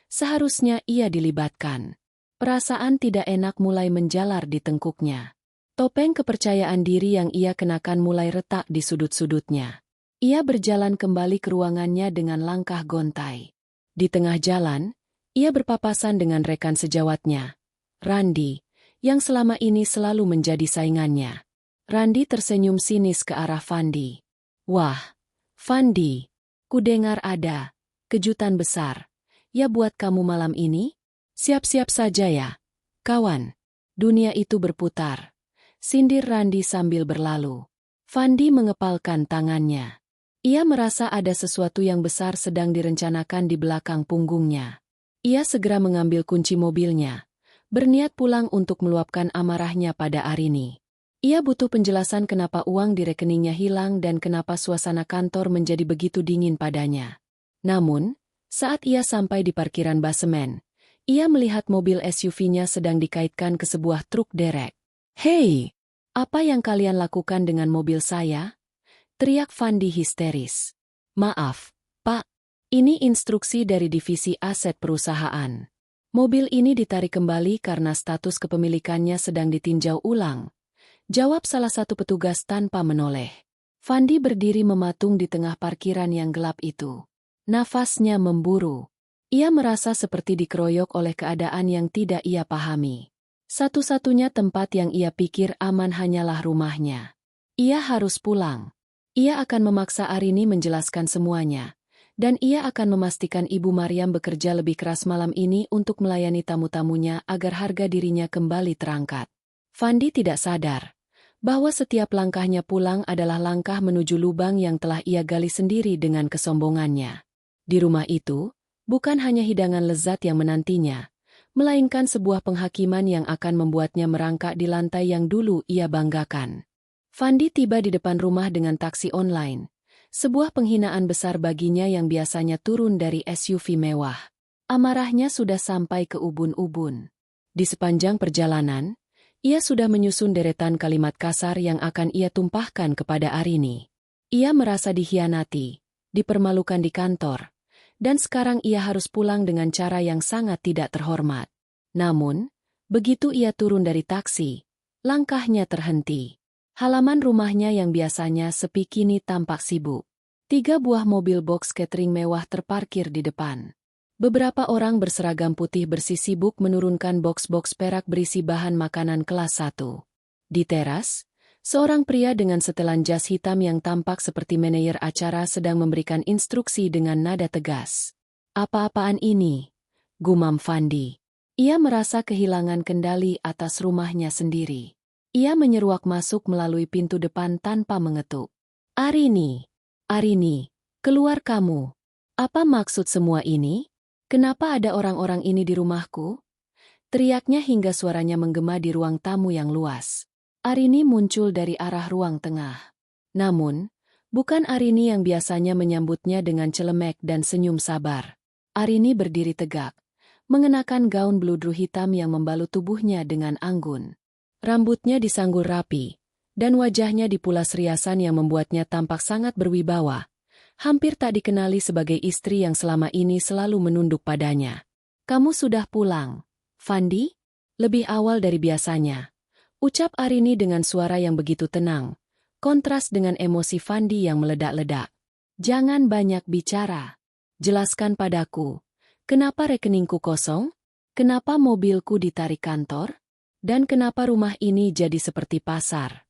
seharusnya ia dilibatkan. Perasaan tidak enak mulai menjalar di tengkuknya. Topeng kepercayaan diri yang ia kenakan mulai retak di sudut-sudutnya. Ia berjalan kembali ke ruangannya dengan langkah gontai. Di tengah jalan, ia berpapasan dengan rekan sejawatnya, Randi, yang selama ini selalu menjadi saingannya. Randi tersenyum sinis ke arah Fandi. Wah, Fandi, kudengar ada kejutan besar. Ya buat kamu malam ini? Siap-siap saja ya, kawan. Dunia itu berputar. Sindir Randi sambil berlalu. Fandi mengepalkan tangannya. Ia merasa ada sesuatu yang besar sedang direncanakan di belakang punggungnya. Ia segera mengambil kunci mobilnya, berniat pulang untuk meluapkan amarahnya pada Arini. Ia butuh penjelasan kenapa uang di rekeningnya hilang dan kenapa suasana kantor menjadi begitu dingin padanya. Namun, saat ia sampai di parkiran basemen, ia melihat mobil SUV-nya sedang dikaitkan ke sebuah truk derek. Hei, apa yang kalian lakukan dengan mobil saya? teriak Fandi histeris. Maaf, Pak. Ini instruksi dari divisi aset perusahaan. Mobil ini ditarik kembali karena status kepemilikannya sedang ditinjau ulang. Jawab salah satu petugas tanpa menoleh. Fandi berdiri mematung di tengah parkiran yang gelap itu. Nafasnya memburu. Ia merasa seperti dikeroyok oleh keadaan yang tidak ia pahami. Satu-satunya tempat yang ia pikir aman hanyalah rumahnya. Ia harus pulang. Ia akan memaksa Arini menjelaskan semuanya. Dan ia akan memastikan Ibu Maryam bekerja lebih keras malam ini untuk melayani tamu-tamunya agar harga dirinya kembali terangkat. Fandi tidak sadar bahwa setiap langkahnya pulang adalah langkah menuju lubang yang telah ia gali sendiri dengan kesombongannya. Di rumah itu, bukan hanya hidangan lezat yang menantinya, melainkan sebuah penghakiman yang akan membuatnya merangkak di lantai yang dulu ia banggakan. Fandi tiba di depan rumah dengan taksi online. Sebuah penghinaan besar baginya yang biasanya turun dari SUV mewah. Amarahnya sudah sampai ke ubun-ubun. Di sepanjang perjalanan, ia sudah menyusun deretan kalimat kasar yang akan ia tumpahkan kepada Arini. Ia merasa dikhianati, dipermalukan di kantor, dan sekarang ia harus pulang dengan cara yang sangat tidak terhormat. Namun, begitu ia turun dari taksi, langkahnya terhenti. Halaman rumahnya yang biasanya sepi kini tampak sibuk. 3 buah mobil box catering mewah terparkir di depan. Beberapa orang berseragam putih bersih sibuk menurunkan box-box perak berisi bahan makanan kelas 1. Di teras, seorang pria dengan setelan jas hitam yang tampak seperti manajer acara sedang memberikan instruksi dengan nada tegas. Apa-apaan ini? Gumam Fandi. Ia merasa kehilangan kendali atas rumahnya sendiri. Ia menyeruak masuk melalui pintu depan tanpa mengetuk. Arini, keluar kamu. Apa maksud semua ini? Kenapa ada orang-orang ini di rumahku? Teriaknya hingga suaranya menggema di ruang tamu yang luas. Arini muncul dari arah ruang tengah. Namun, bukan Arini yang biasanya menyambutnya dengan celemek dan senyum sabar. Arini berdiri tegak, mengenakan gaun bludru hitam yang membalut tubuhnya dengan anggun. Rambutnya disanggul rapi, dan wajahnya dipulas riasan yang membuatnya tampak sangat berwibawa. Hampir tak dikenali sebagai istri yang selama ini selalu menunduk padanya. Kamu sudah pulang, Fandi? Lebih awal dari biasanya. Ucap Arini dengan suara yang begitu tenang, kontras dengan emosi Fandi yang meledak-ledak. Jangan banyak bicara. Jelaskan padaku, kenapa rekeningku kosong? Kenapa mobilku ditarik kantor? Dan kenapa rumah ini jadi seperti pasar?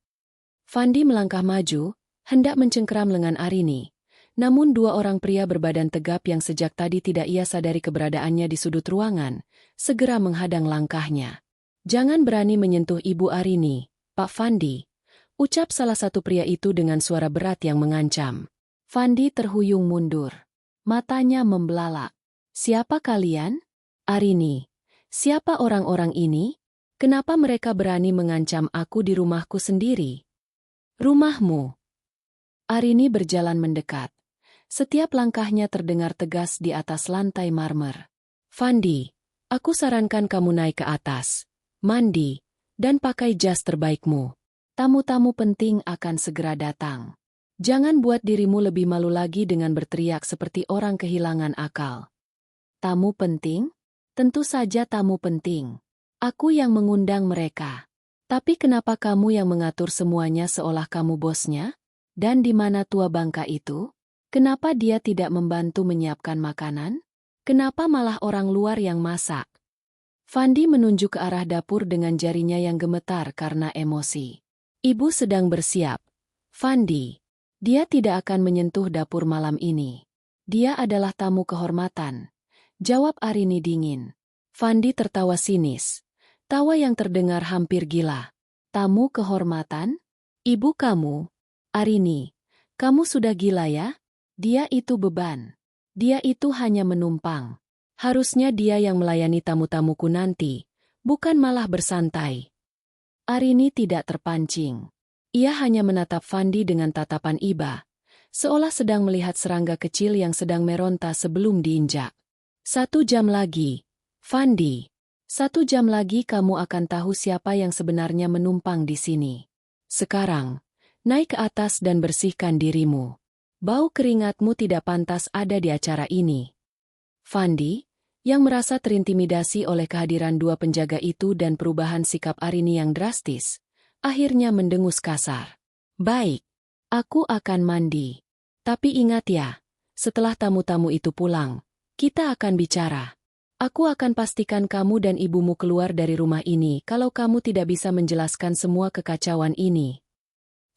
Fandi melangkah maju, hendak mencengkeram lengan Arini. Namun 2 orang pria berbadan tegap yang sejak tadi tidak ia sadari keberadaannya di sudut ruangan, segera menghadang langkahnya. Jangan berani menyentuh Ibu Arini, Pak Fandi, ucap salah satu pria itu dengan suara berat yang mengancam. Fandi terhuyung mundur. Matanya membelalak. Siapa kalian? Arini. Siapa orang-orang ini? Kenapa mereka berani mengancam aku di rumahku sendiri? Rumahmu. Arini berjalan mendekat. Setiap langkahnya terdengar tegas di atas lantai marmer. Fandi, aku sarankan kamu naik ke atas, mandi, dan pakai jas terbaikmu. Tamu-tamu penting akan segera datang. Jangan buat dirimu lebih malu lagi dengan berteriak seperti orang kehilangan akal. Tamu penting? Tentu saja tamu penting. Aku yang mengundang mereka. Tapi kenapa kamu yang mengatur semuanya seolah kamu bosnya? Dan di mana tua bangka itu? Kenapa dia tidak membantu menyiapkan makanan? Kenapa malah orang luar yang masak? Fandi menunjuk ke arah dapur dengan jarinya yang gemetar karena emosi. Ibu sedang bersiap. Fandi. Dia tidak akan menyentuh dapur malam ini. Dia adalah tamu kehormatan. Jawab Arini dingin. Fandi tertawa sinis. Tawa yang terdengar hampir gila. Tamu kehormatan? Ibu kamu? Arini, kamu sudah gila ya? Dia itu beban. Dia itu hanya menumpang. Harusnya dia yang melayani tamu-tamuku nanti, bukan malah bersantai. Arini tidak terpancing. Ia hanya menatap Fandi dengan tatapan iba, seolah sedang melihat serangga kecil yang sedang meronta sebelum diinjak. 1 jam lagi, Fandi. 1 jam lagi kamu akan tahu siapa yang sebenarnya menumpang di sini. Sekarang, Naik ke atas dan bersihkan dirimu. Bau keringatmu tidak pantas ada di acara ini. Fandi, yang merasa terintimidasi oleh kehadiran dua penjaga itu dan perubahan sikap Arini yang drastis, akhirnya mendengus kasar. Baik, aku akan mandi. Tapi ingat ya, setelah tamu-tamu itu pulang, kita akan bicara. Aku akan pastikan kamu dan ibumu keluar dari rumah ini kalau kamu tidak bisa menjelaskan semua kekacauan ini.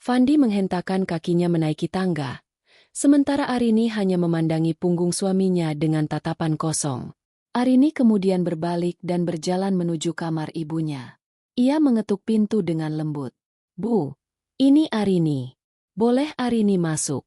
Fandi menghentakkan kakinya menaiki tangga, sementara Arini hanya memandangi punggung suaminya dengan tatapan kosong. Arini kemudian berbalik dan berjalan menuju kamar ibunya. Ia mengetuk pintu dengan lembut. Bu, ini Arini. Boleh Arini masuk?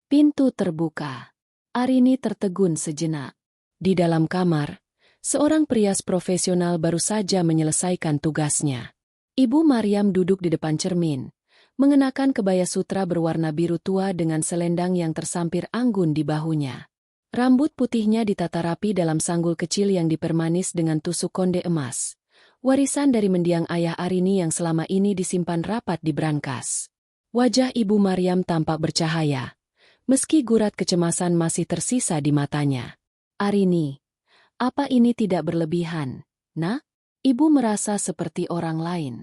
Pintu terbuka. Arini tertegun sejenak. Di dalam kamar, seorang perias profesional baru saja menyelesaikan tugasnya. Ibu Maryam duduk di depan cermin, mengenakan kebaya sutra berwarna biru tua dengan selendang yang tersampir anggun di bahunya. Rambut putihnya ditata rapi dalam sanggul kecil yang dipermanis dengan tusuk konde emas. Warisan dari mendiang ayah Arini yang selama ini disimpan rapat di brankas. Wajah Ibu Maryam tampak bercahaya, meski gurat kecemasan masih tersisa di matanya. Arini, apa ini tidak berlebihan, nak? Ibu merasa seperti orang lain.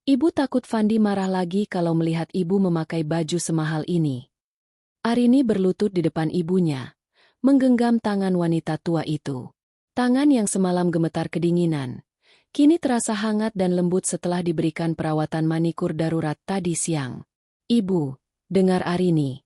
Ibu takut Fandi marah lagi kalau melihat ibu memakai baju semahal ini. Arini berlutut di depan ibunya, menggenggam tangan wanita tua itu. Tangan yang semalam gemetar kedinginan, kini terasa hangat dan lembut setelah diberikan perawatan manikur darurat tadi siang. Ibu, dengar Arini.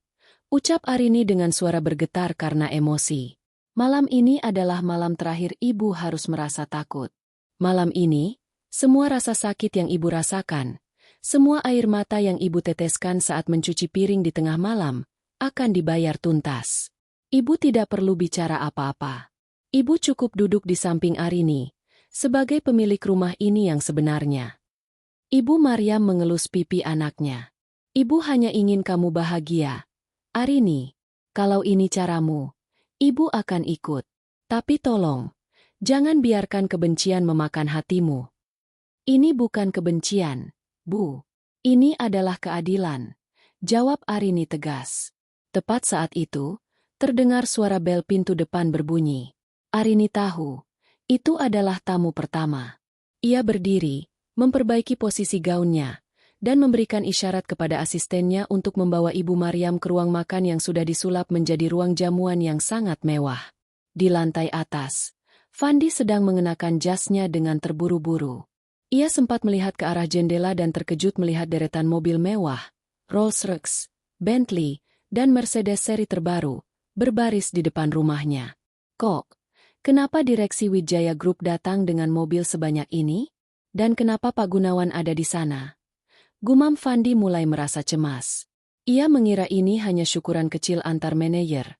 Ucap Arini dengan suara bergetar karena emosi. Malam ini adalah malam terakhir ibu harus merasa takut. Malam ini, semua rasa sakit yang ibu rasakan, semua air mata yang ibu teteskan saat mencuci piring di tengah malam, akan dibayar tuntas. Ibu tidak perlu bicara apa-apa. Ibu cukup duduk di samping Arini, sebagai pemilik rumah ini yang sebenarnya. Ibu Maryam mengelus pipi anaknya. Ibu hanya ingin kamu bahagia. Arini, kalau ini caramu, ibu akan ikut. Tapi tolong, jangan biarkan kebencian memakan hatimu. Ini bukan kebencian, Bu. Ini adalah keadilan, jawab Arini tegas. Tepat saat itu, terdengar suara bel pintu depan berbunyi. Arini tahu, itu adalah tamu pertama. Ia berdiri, memperbaiki posisi gaunnya, dan memberikan isyarat kepada asistennya untuk membawa Ibu Maryam ke ruang makan yang sudah disulap menjadi ruang jamuan yang sangat mewah. Di lantai atas, Fandi sedang mengenakan jasnya dengan terburu-buru. Ia sempat melihat ke arah jendela dan terkejut melihat deretan mobil mewah, Rolls-Royce, Bentley, dan Mercedes seri terbaru, berbaris di depan rumahnya. Kok, kenapa direksi Wijaya Group datang dengan mobil sebanyak ini? Dan kenapa Pak Gunawan ada di sana? Gumam Fandi mulai merasa cemas. Ia mengira ini hanya syukuran kecil antar manajer.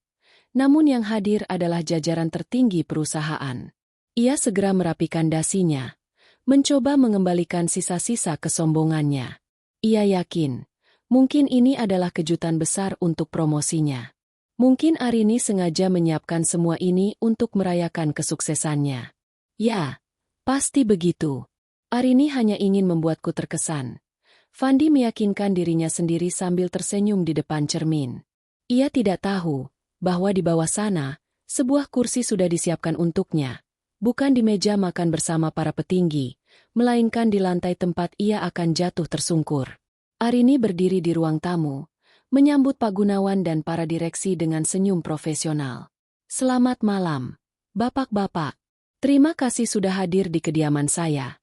Namun yang hadir adalah jajaran tertinggi perusahaan. Ia segera merapikan dasinya, mencoba mengembalikan sisa-sisa kesombongannya. Ia yakin, mungkin ini adalah kejutan besar untuk promosinya. Mungkin Arini sengaja menyiapkan semua ini untuk merayakan kesuksesannya. Ya, pasti begitu. Arini hanya ingin membuatku terkesan. Fandi meyakinkan dirinya sendiri sambil tersenyum di depan cermin. Ia tidak tahu bahwa di bawah sana, sebuah kursi sudah disiapkan untuknya. Bukan di meja makan bersama para petinggi, melainkan di lantai tempat ia akan jatuh tersungkur. Arini berdiri di ruang tamu, menyambut Pak Gunawan dan para direksi dengan senyum profesional. Selamat malam, Bapak-bapak. Terima kasih sudah hadir di kediaman saya.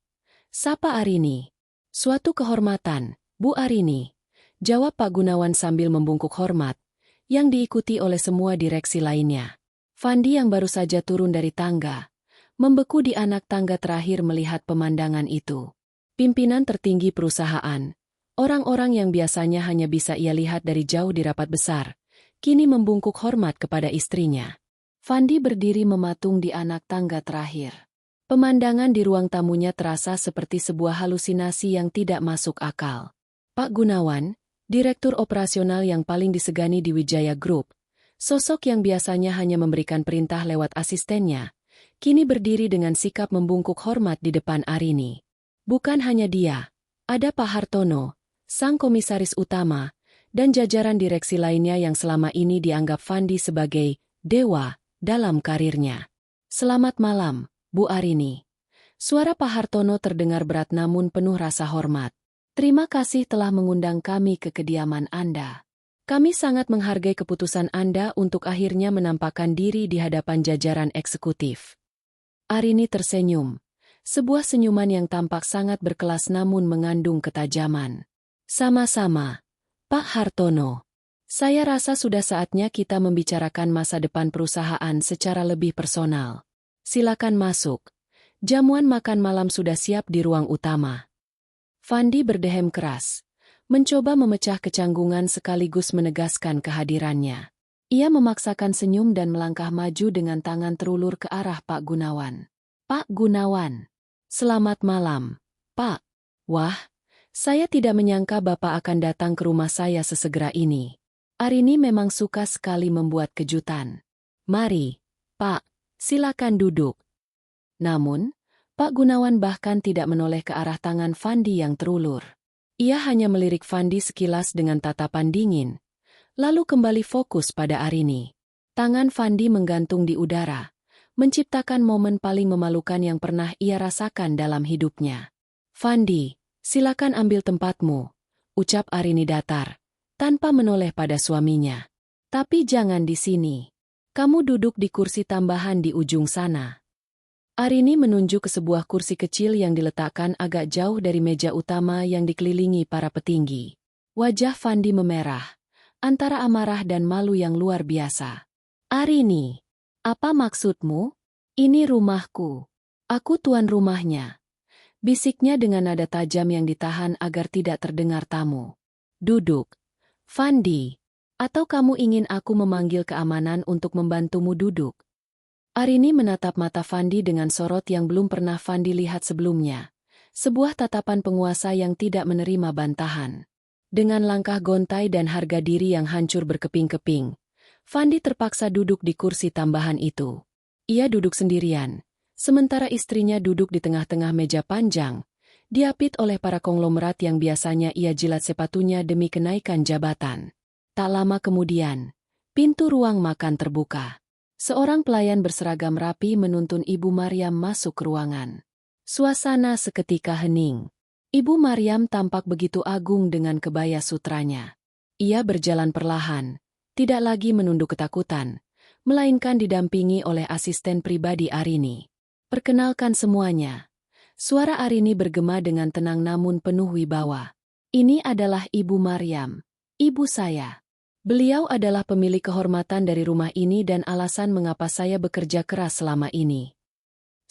Sapa Arini. Suatu kehormatan, Bu Arini, jawab Pak Gunawan sambil membungkuk hormat, yang diikuti oleh semua direksi lainnya. Fandi yang baru saja turun dari tangga, membeku di anak tangga terakhir melihat pemandangan itu. Pimpinan tertinggi perusahaan, orang-orang yang biasanya hanya bisa ia lihat dari jauh di rapat besar, kini membungkuk hormat kepada istrinya. Fandi berdiri mematung di anak tangga terakhir. Pemandangan di ruang tamunya terasa seperti sebuah halusinasi yang tidak masuk akal. Pak Gunawan, direktur operasional yang paling disegani di Wijaya Group, sosok yang biasanya hanya memberikan perintah lewat asistennya, kini berdiri dengan sikap membungkuk hormat di depan Arini. Bukan hanya dia, ada Pak Hartono, sang komisaris utama, dan jajaran direksi lainnya yang selama ini dianggap Fandi sebagai dewa dalam karirnya. "Selamat malam, Bu Arini." Suara Pak Hartono terdengar berat namun penuh rasa hormat. "Terima kasih telah mengundang kami ke kediaman Anda. Kami sangat menghargai keputusan Anda untuk akhirnya menampakkan diri di hadapan jajaran eksekutif." Arini tersenyum. Sebuah senyuman yang tampak sangat berkelas namun mengandung ketajaman. "Sama-sama, Pak Hartono. Saya rasa sudah saatnya kita membicarakan masa depan perusahaan secara lebih personal. Silakan masuk. Jamuan makan malam sudah siap di ruang utama." Fandi berdehem keras, mencoba memecah kecanggungan sekaligus menegaskan kehadirannya. Ia memaksakan senyum dan melangkah maju dengan tangan terulur ke arah Pak Gunawan. "Pak Gunawan. Selamat malam, Pak." "Wah, saya tidak menyangka Bapak akan datang ke rumah saya sesegera ini. Arini memang suka sekali membuat kejutan. Mari, Pak, silakan duduk." Namun, Pak Gunawan bahkan tidak menoleh ke arah tangan Fandi yang terulur. Ia hanya melirik Fandi sekilas dengan tatapan dingin, lalu kembali fokus pada Arini. Tangan Fandi menggantung di udara, menciptakan momen paling memalukan yang pernah ia rasakan dalam hidupnya. "Fandi, silakan ambil tempatmu," ucap Arini datar, tanpa menoleh pada suaminya. "Tapi jangan di sini. Kamu duduk di kursi tambahan di ujung sana." Arini menunjuk ke sebuah kursi kecil yang diletakkan agak jauh dari meja utama yang dikelilingi para petinggi. Wajah Fandi memerah, antara amarah dan malu yang luar biasa. "Arini, apa maksudmu? Ini rumahku. Aku tuan rumahnya," bisiknya dengan nada tajam yang ditahan agar tidak terdengar tamu. "Duduk, Fandi. Atau kamu ingin aku memanggil keamanan untuk membantumu duduk?" Arini menatap mata Fandi dengan sorot yang belum pernah Fandi lihat sebelumnya. Sebuah tatapan penguasa yang tidak menerima bantahan. Dengan langkah gontai dan harga diri yang hancur berkeping-keping, Fandi terpaksa duduk di kursi tambahan itu. Ia duduk sendirian, sementara istrinya duduk di tengah-tengah meja panjang, diapit oleh para konglomerat yang biasanya ia jilat sepatunya demi kenaikan jabatan. Tak lama kemudian, pintu ruang makan terbuka. Seorang pelayan berseragam rapi menuntun Ibu Maryam masuk ke ruangan. Suasana seketika hening. Ibu Maryam tampak begitu agung dengan kebaya sutranya. Ia berjalan perlahan, tidak lagi menunduk ketakutan, melainkan didampingi oleh asisten pribadi Arini. "Perkenalkan semuanya." Suara Arini bergema dengan tenang namun penuh wibawa. "Ini adalah Ibu Maryam, ibu saya. Beliau adalah pemilik kehormatan dari rumah ini dan alasan mengapa saya bekerja keras selama ini."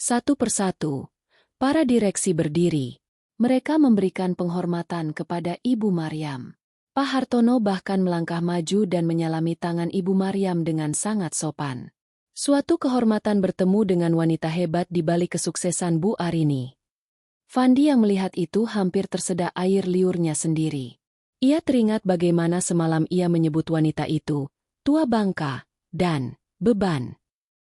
Satu persatu, para direksi berdiri. Mereka memberikan penghormatan kepada Ibu Maryam. Pak Hartono bahkan melangkah maju dan menyalami tangan Ibu Maryam dengan sangat sopan. Suatu kehormatan bertemu dengan wanita hebat di balik kesuksesan Bu Arini. Fandi yang melihat itu hampir tersedak air liurnya sendiri. Ia teringat bagaimana semalam ia menyebut wanita itu tua bangka dan beban.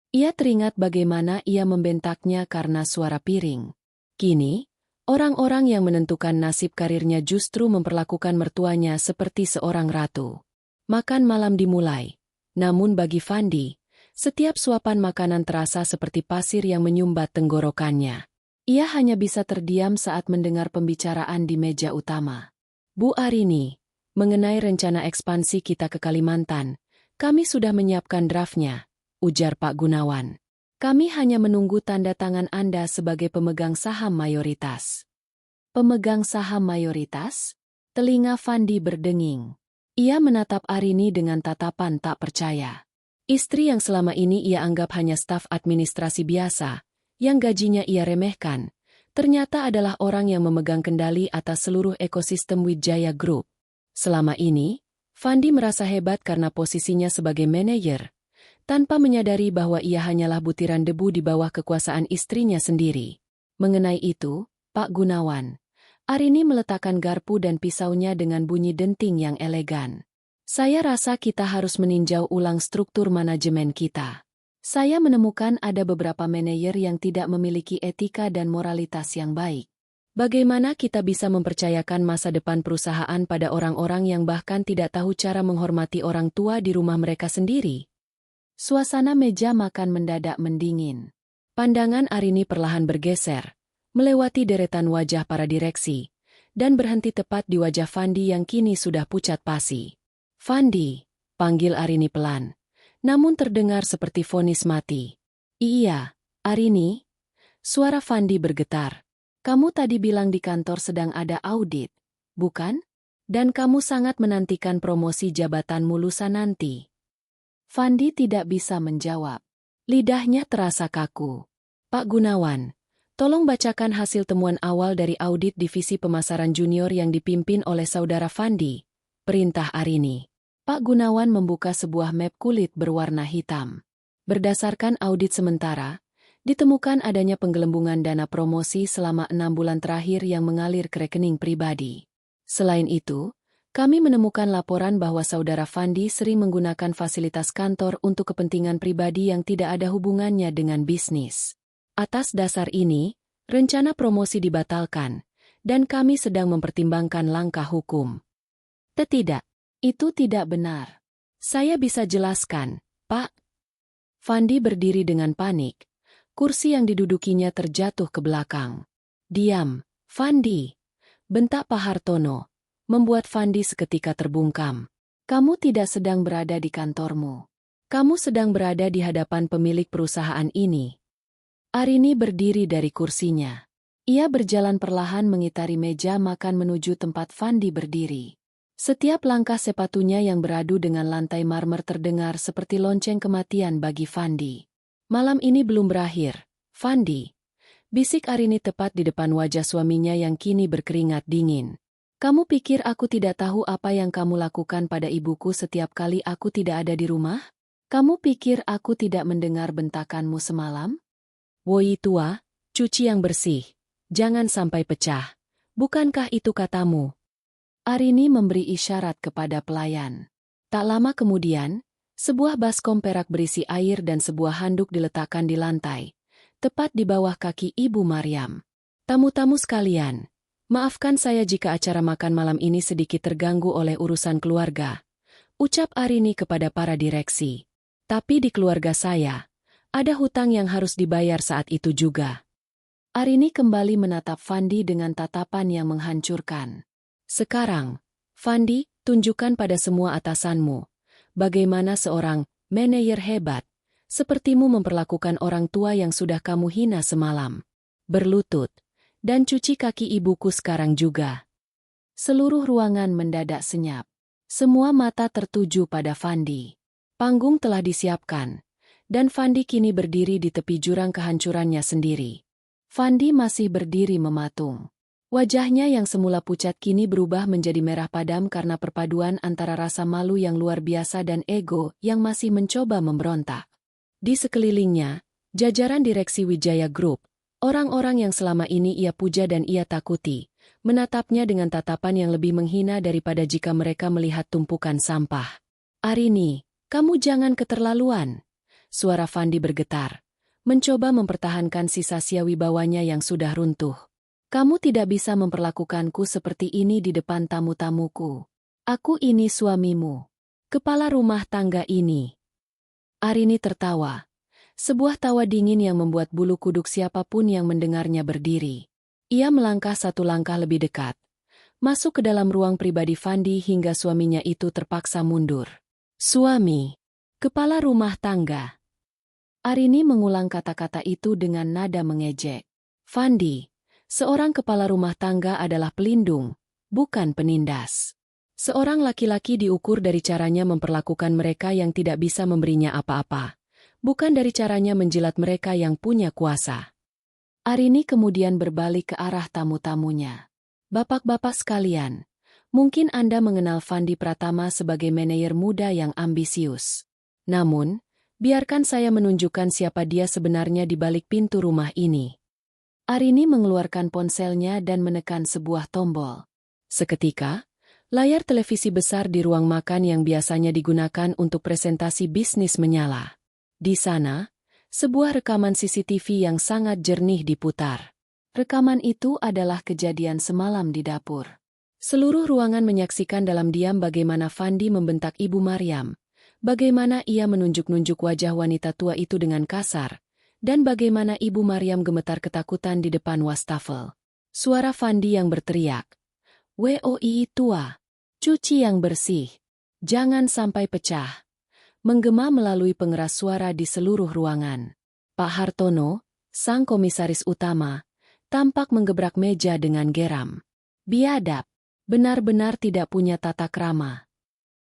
Ia teringat bagaimana ia membentaknya karena suara piring. Kini, orang-orang yang menentukan nasib karirnya justru memperlakukan mertuanya seperti seorang ratu. Makan malam dimulai. Namun bagi Fandi, setiap suapan makanan terasa seperti pasir yang menyumbat tenggorokannya. Ia hanya bisa terdiam saat mendengar pembicaraan di meja utama. "Bu Arini, mengenai rencana ekspansi kita ke Kalimantan, kami sudah menyiapkan draftnya," ujar Pak Gunawan. "Kami hanya menunggu tanda tangan Anda sebagai pemegang saham mayoritas." "Pemegang saham mayoritas?" Telinga Fandi berdenging. Ia menatap Arini dengan tatapan tak percaya. Istri yang selama ini ia anggap hanya staf administrasi biasa, yang gajinya ia remehkan, ternyata adalah orang yang memegang kendali atas seluruh ekosistem Wijaya Group. Selama ini, Fandi merasa hebat karena posisinya sebagai manajer, tanpa menyadari bahwa ia hanyalah butiran debu di bawah kekuasaan istrinya sendiri. Mengenai itu, Pak Gunawan, Arini meletakkan garpu dan pisaunya dengan bunyi denting yang elegan. "Saya rasa kita harus meninjau ulang struktur manajemen kita. Saya menemukan ada beberapa manajer yang tidak memiliki etika dan moralitas yang baik. Bagaimana kita bisa mempercayakan masa depan perusahaan pada orang-orang yang bahkan tidak tahu cara menghormati orang tua di rumah mereka sendiri? Suasana meja makan mendadak mendingin. Pandangan Arini perlahan bergeser, melewati deretan wajah para direksi, dan berhenti tepat di wajah Fandi yang kini sudah pucat pasi. "Fandi," panggil Arini pelan, namun terdengar seperti vonis mati. "Iya, Arini." Suara Fandi bergetar. "Kamu tadi bilang di kantor sedang ada audit, bukan? Dan kamu sangat menantikan promosi jabatanmu lusa nanti." Fandi tidak bisa menjawab. Lidahnya terasa kaku. "Pak Gunawan, tolong bacakan hasil temuan awal dari audit divisi pemasaran junior yang dipimpin oleh saudara Fandi," perintah Arini. Pak Gunawan membuka sebuah map kulit berwarna hitam. Berdasarkan audit sementara, ditemukan adanya penggelembungan dana promosi selama 6 bulan terakhir yang mengalir ke rekening pribadi. Selain itu, kami menemukan laporan bahwa saudara Fandi sering menggunakan fasilitas kantor untuk kepentingan pribadi yang tidak ada hubungannya dengan bisnis. Atas dasar ini, rencana promosi dibatalkan, dan kami sedang mempertimbangkan langkah hukum. Tidak, itu tidak benar. Saya bisa jelaskan, Pak. Fandi berdiri dengan panik. Kursi yang didudukinya terjatuh ke belakang. "Diam, Fandi," bentak Pak Hartono, membuat Fandi seketika terbungkam. "Kamu tidak sedang berada di kantormu. Kamu sedang berada di hadapan pemilik perusahaan ini." Arini berdiri dari kursinya. Ia berjalan perlahan mengitari meja makan menuju tempat Fandi berdiri. Setiap langkah sepatunya yang beradu dengan lantai marmer terdengar seperti lonceng kematian bagi Fandi. "Malam ini belum berakhir, Fandi," bisik Arini tepat di depan wajah suaminya yang kini berkeringat dingin. "Kamu pikir aku tidak tahu apa yang kamu lakukan pada ibuku setiap kali aku tidak ada di rumah? Kamu pikir aku tidak mendengar bentakanmu semalam? Woi tua, cuci yang bersih. Jangan sampai pecah. Bukankah itu katamu?" Arini memberi isyarat kepada pelayan. Tak lama kemudian, sebuah baskom perak berisi air dan sebuah handuk diletakkan di lantai, tepat di bawah kaki Ibu Maryam. "Tamu-tamu sekalian, maafkan saya jika acara makan malam ini sedikit terganggu oleh urusan keluarga," ucap Arini kepada para direksi. "Tapi di keluarga saya, ada hutang yang harus dibayar saat itu juga." Arini kembali menatap Fandi dengan tatapan yang menghancurkan. "Sekarang, Fandi, tunjukkan pada semua atasanmu, bagaimana seorang manajer hebat sepertimu memperlakukan orang tua yang sudah kamu hina semalam. Berlutut. Dan cuci kaki ibuku sekarang juga." Seluruh ruangan mendadak senyap. Semua mata tertuju pada Fandi. Panggung telah disiapkan, dan Fandi kini berdiri di tepi jurang kehancurannya sendiri. Fandi masih berdiri mematung. Wajahnya yang semula pucat kini berubah menjadi merah padam karena perpaduan antara rasa malu yang luar biasa dan ego yang masih mencoba memberontak. Di sekelilingnya, jajaran direksi Wijaya Group, orang-orang yang selama ini ia puja dan ia takuti, menatapnya dengan tatapan yang lebih menghina daripada jika mereka melihat tumpukan sampah. "Arini, kamu jangan keterlaluan." Suara Fandi bergetar, mencoba mempertahankan sisa sia wibawanya yang sudah runtuh. "Kamu tidak bisa memperlakukanku seperti ini di depan tamu-tamuku. Aku ini suamimu, kepala rumah tangga ini." Arini tertawa. Sebuah tawa dingin yang membuat bulu kuduk siapapun yang mendengarnya berdiri. Ia melangkah satu langkah lebih dekat, masuk ke dalam ruang pribadi Fandi hingga suaminya itu terpaksa mundur. "Suami, kepala rumah tangga." Arini mengulang kata-kata itu dengan nada mengejek. "Fandi, seorang kepala rumah tangga adalah pelindung, bukan penindas. Seorang laki-laki diukur dari caranya memperlakukan mereka yang tidak bisa memberinya apa-apa, bukan dari caranya menjilat mereka yang punya kuasa." Arini kemudian berbalik ke arah tamu-tamunya. "Bapak-bapak sekalian, mungkin Anda mengenal Fandi Pratama sebagai manajer muda yang ambisius. Namun, biarkan saya menunjukkan siapa dia sebenarnya di balik pintu rumah ini." Arini mengeluarkan ponselnya dan menekan sebuah tombol. Seketika, layar televisi besar di ruang makan yang biasanya digunakan untuk presentasi bisnis menyala. Di sana, sebuah rekaman CCTV yang sangat jernih diputar. Rekaman itu adalah kejadian semalam di dapur. Seluruh ruangan menyaksikan dalam diam bagaimana Fandi membentak Ibu Maryam, bagaimana ia menunjuk-nunjuk wajah wanita tua itu dengan kasar, dan bagaimana Ibu Maryam gemetar ketakutan di depan wastafel. Suara Fandi yang berteriak, "WOI tua, cuci yang bersih, jangan sampai pecah," menggema melalui pengeras suara di seluruh ruangan. Pak Hartono, sang komisaris utama, tampak menggebrak meja dengan geram. Biadab, benar-benar tidak punya tata krama.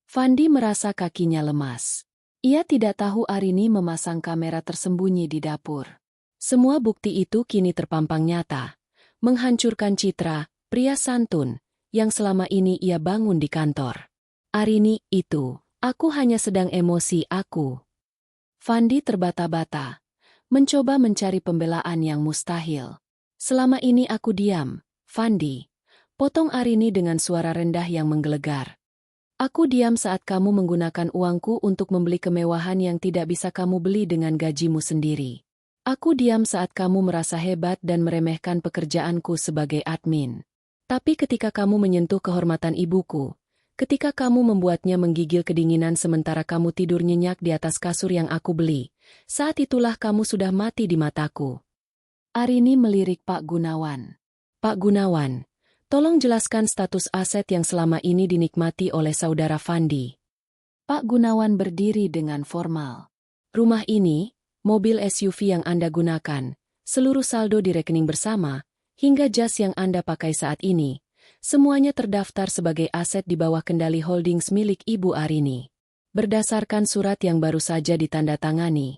Fandi merasa kakinya lemas. Ia tidak tahu Arini memasang kamera tersembunyi di dapur. Semua bukti itu kini terpampang nyata, menghancurkan citra pria santun yang selama ini ia bangun di kantor. "Arini itu, aku hanya sedang emosi aku." Fandi terbata-bata, mencoba mencari pembelaan yang mustahil. "Selama ini aku diam, Fandi," potong Arini dengan suara rendah yang menggelegar. "Aku diam saat kamu menggunakan uangku untuk membeli kemewahan yang tidak bisa kamu beli dengan gajimu sendiri. Aku diam saat kamu merasa hebat dan meremehkan pekerjaanku sebagai admin. Tapi ketika kamu menyentuh kehormatan ibuku, ketika kamu membuatnya menggigil kedinginan sementara kamu tidur nyenyak di atas kasur yang aku beli, saat itulah kamu sudah mati di mataku." Arini melirik Pak Gunawan. "Pak Gunawan, tolong jelaskan status aset yang selama ini dinikmati oleh saudara Fandi." Pak Gunawan berdiri dengan formal. "Rumah ini, mobil SUV yang Anda gunakan, seluruh saldo di rekening bersama, hingga jas yang Anda pakai saat ini, semuanya terdaftar sebagai aset di bawah kendali holdings milik Ibu Arini. Berdasarkan surat yang baru saja ditandatangani,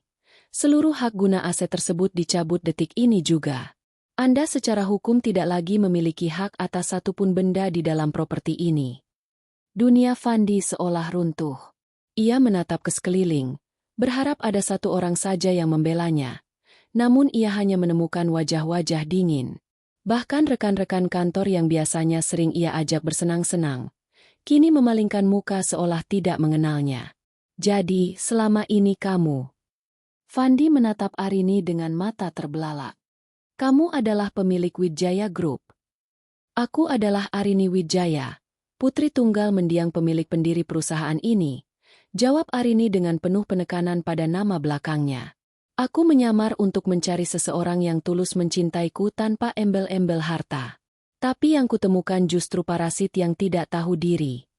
seluruh hak guna aset tersebut dicabut detik ini juga. Anda secara hukum tidak lagi memiliki hak atas satupun benda di dalam properti ini." Dunia Fandi seolah runtuh. Ia menatap ke sekeliling, berharap ada satu orang saja yang membelanya. Namun ia hanya menemukan wajah-wajah dingin. Bahkan rekan-rekan kantor yang biasanya sering ia ajak bersenang-senang, kini memalingkan muka seolah tidak mengenalnya. "Jadi, selama ini kamu..." Fandi menatap Arini dengan mata terbelalak. "Kamu adalah pemilik Wijaya Group." "Aku adalah Arini Wijaya, putri tunggal mendiang pemilik pendiri perusahaan ini," jawab Arini dengan penuh penekanan pada nama belakangnya. "Aku menyamar untuk mencari seseorang yang tulus mencintaiku tanpa embel-embel harta. Tapi yang kutemukan justru parasit yang tidak tahu diri."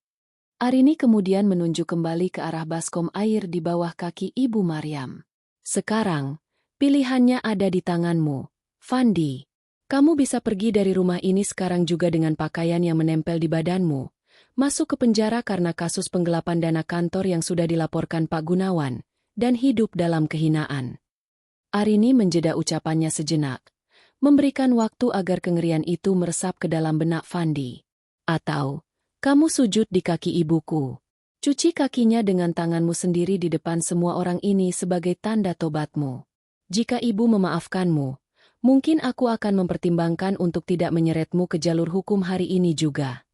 Arini kemudian menunjuk kembali ke arah baskom air di bawah kaki Ibu Maryam. "Sekarang, pilihannya ada di tanganmu, Fandi. Kamu bisa pergi dari rumah ini sekarang juga dengan pakaian yang menempel di badanmu, masuk ke penjara karena kasus penggelapan dana kantor yang sudah dilaporkan Pak Gunawan, dan hidup dalam kehinaan." Arini menjeda ucapannya sejenak, memberikan waktu agar kengerian itu meresap ke dalam benak Fandi. "Atau, kamu sujud di kaki ibuku. Cuci kakinya dengan tanganmu sendiri di depan semua orang ini sebagai tanda tobatmu. Jika ibu memaafkanmu, mungkin aku akan mempertimbangkan untuk tidak menyeretmu ke jalur hukum hari ini juga."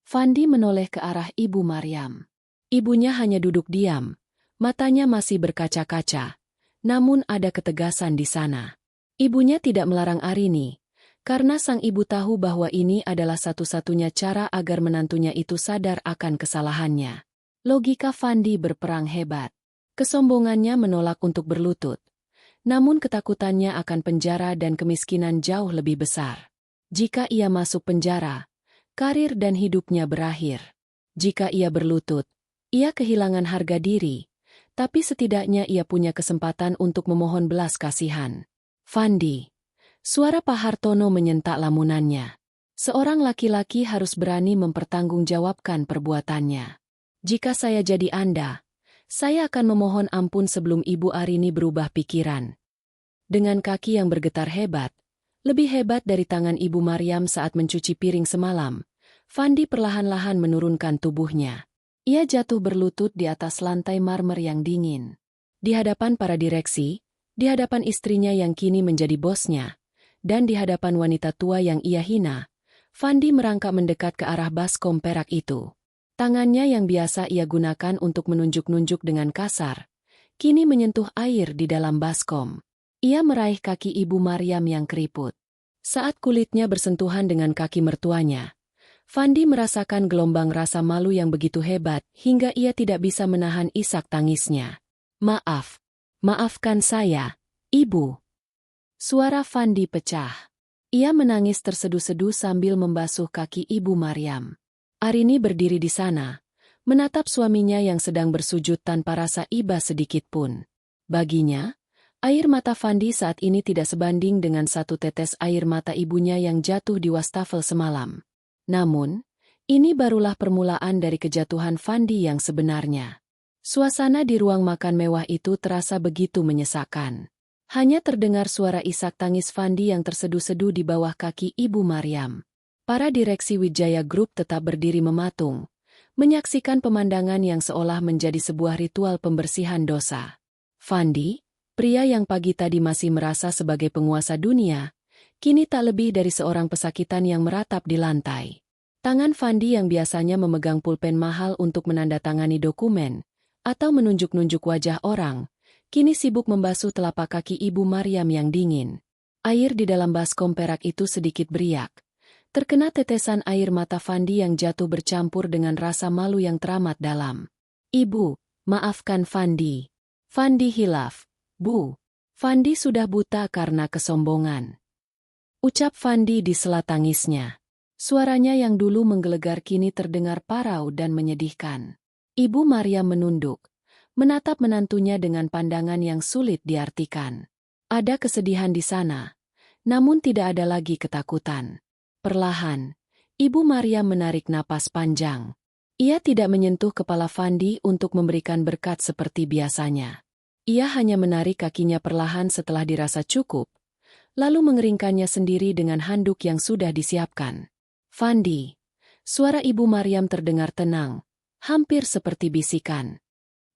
Fandi menoleh ke arah Ibu Maryam. Ibunya hanya duduk diam, matanya masih berkaca-kaca, namun ada ketegasan di sana. Ibunya tidak melarang Arini, karena sang ibu tahu bahwa ini adalah satu-satunya cara agar menantunya itu sadar akan kesalahannya. Logika Fandi berperang hebat. Kesombongannya menolak untuk berlutut. Namun ketakutannya akan penjara dan kemiskinan jauh lebih besar. Jika ia masuk penjara, karir dan hidupnya berakhir. Jika ia berlutut, ia kehilangan harga diri. Tapi setidaknya ia punya kesempatan untuk memohon belas kasihan. "Fandi." Suara Pak Hartono menyentak lamunannya. "Seorang laki-laki harus berani mempertanggungjawabkan perbuatannya. Jika saya jadi Anda, saya akan memohon ampun sebelum Ibu Arini berubah pikiran." Dengan kaki yang bergetar hebat, lebih hebat dari tangan Ibu Maryam saat mencuci piring semalam, Fandi perlahan-lahan menurunkan tubuhnya. Ia jatuh berlutut di atas lantai marmer yang dingin. Di hadapan para direksi, di hadapan istrinya yang kini menjadi bosnya, dan di hadapan wanita tua yang ia hina, Fandi merangkak mendekat ke arah baskom perak itu. Tangannya yang biasa ia gunakan untuk menunjuk-nunjuk dengan kasar, kini menyentuh air di dalam baskom. Ia meraih kaki Ibu Maryam yang keriput. Saat kulitnya bersentuhan dengan kaki mertuanya, Fandi merasakan gelombang rasa malu yang begitu hebat hingga ia tidak bisa menahan isak tangisnya. "Maaf. Maafkan saya, Ibu." Suara Fandi pecah. Ia menangis terseduh-seduh sambil membasuh kaki Ibu Maryam. Arini berdiri di sana, menatap suaminya yang sedang bersujud tanpa rasa iba sedikit pun. Baginya, air mata Fandi saat ini tidak sebanding dengan satu tetes air mata ibunya yang jatuh di wastafel semalam. Namun, ini barulah permulaan dari kejatuhan Fandi yang sebenarnya. Suasana di ruang makan mewah itu terasa begitu menyesakan. Hanya terdengar suara isak tangis Fandi yang terseduh-seduh di bawah kaki Ibu Maryam. Para direksi Wijaya Group tetap berdiri mematung, menyaksikan pemandangan yang seolah menjadi sebuah ritual pembersihan dosa. Fandi, pria yang pagi tadi masih merasa sebagai penguasa dunia, kini tak lebih dari seorang pesakitan yang meratap di lantai. Tangan Fandi yang biasanya memegang pulpen mahal untuk menandatangani dokumen, atau menunjuk-nunjuk wajah orang, kini sibuk membasuh telapak kaki Ibu Maryam yang dingin. Air di dalam baskom perak itu sedikit beriak. Terkena tetesan air mata Fandi yang jatuh bercampur dengan rasa malu yang teramat dalam. "Ibu, maafkan Fandi." Fandi hilaf. "Bu, Fandi sudah buta karena kesombongan," ucap Fandi di sela tangisnya. Suaranya yang dulu menggelegar kini terdengar parau dan menyedihkan. Ibu Maryam menunduk, menatap menantunya dengan pandangan yang sulit diartikan. Ada kesedihan di sana, namun tidak ada lagi ketakutan. Perlahan, Ibu Maryam menarik napas panjang. Ia tidak menyentuh kepala Fandi untuk memberikan berkat seperti biasanya. Ia hanya menarik kakinya perlahan setelah dirasa cukup, lalu mengeringkannya sendiri dengan handuk yang sudah disiapkan. "Fandi." Suara Ibu Maryam terdengar tenang, hampir seperti bisikan.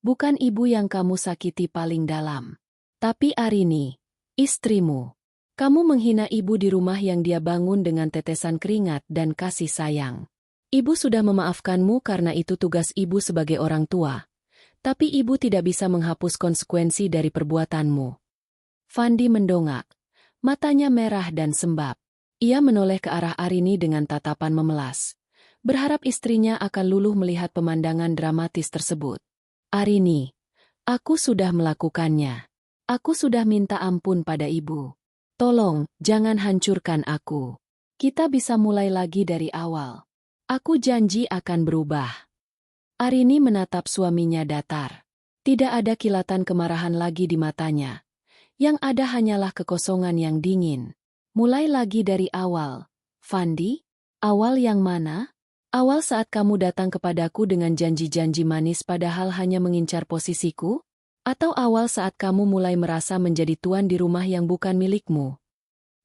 "Bukan ibu yang kamu sakiti paling dalam, tapi Arini, istrimu. Kamu menghina ibu di rumah yang dia bangun dengan tetesan keringat dan kasih sayang. Ibu sudah memaafkanmu karena itu tugas ibu sebagai orang tua. Tapi ibu tidak bisa menghapus konsekuensi dari perbuatanmu." Fandi mendongak, matanya merah dan sembab. Ia menoleh ke arah Arini dengan tatapan memelas, berharap istrinya akan luluh melihat pemandangan dramatis tersebut. "Arini, aku sudah melakukannya. Aku sudah minta ampun pada ibu. Tolong, jangan hancurkan aku. Kita bisa mulai lagi dari awal. Aku janji akan berubah." Arini menatap suaminya datar. Tidak ada kilatan kemarahan lagi di matanya. Yang ada hanyalah kekosongan yang dingin. "Mulai lagi dari awal, Fandi? Awal yang mana? Awal saat kamu datang kepadaku dengan janji-janji manis padahal hanya mengincar posisiku? Atau awal saat kamu mulai merasa menjadi tuan di rumah yang bukan milikmu?"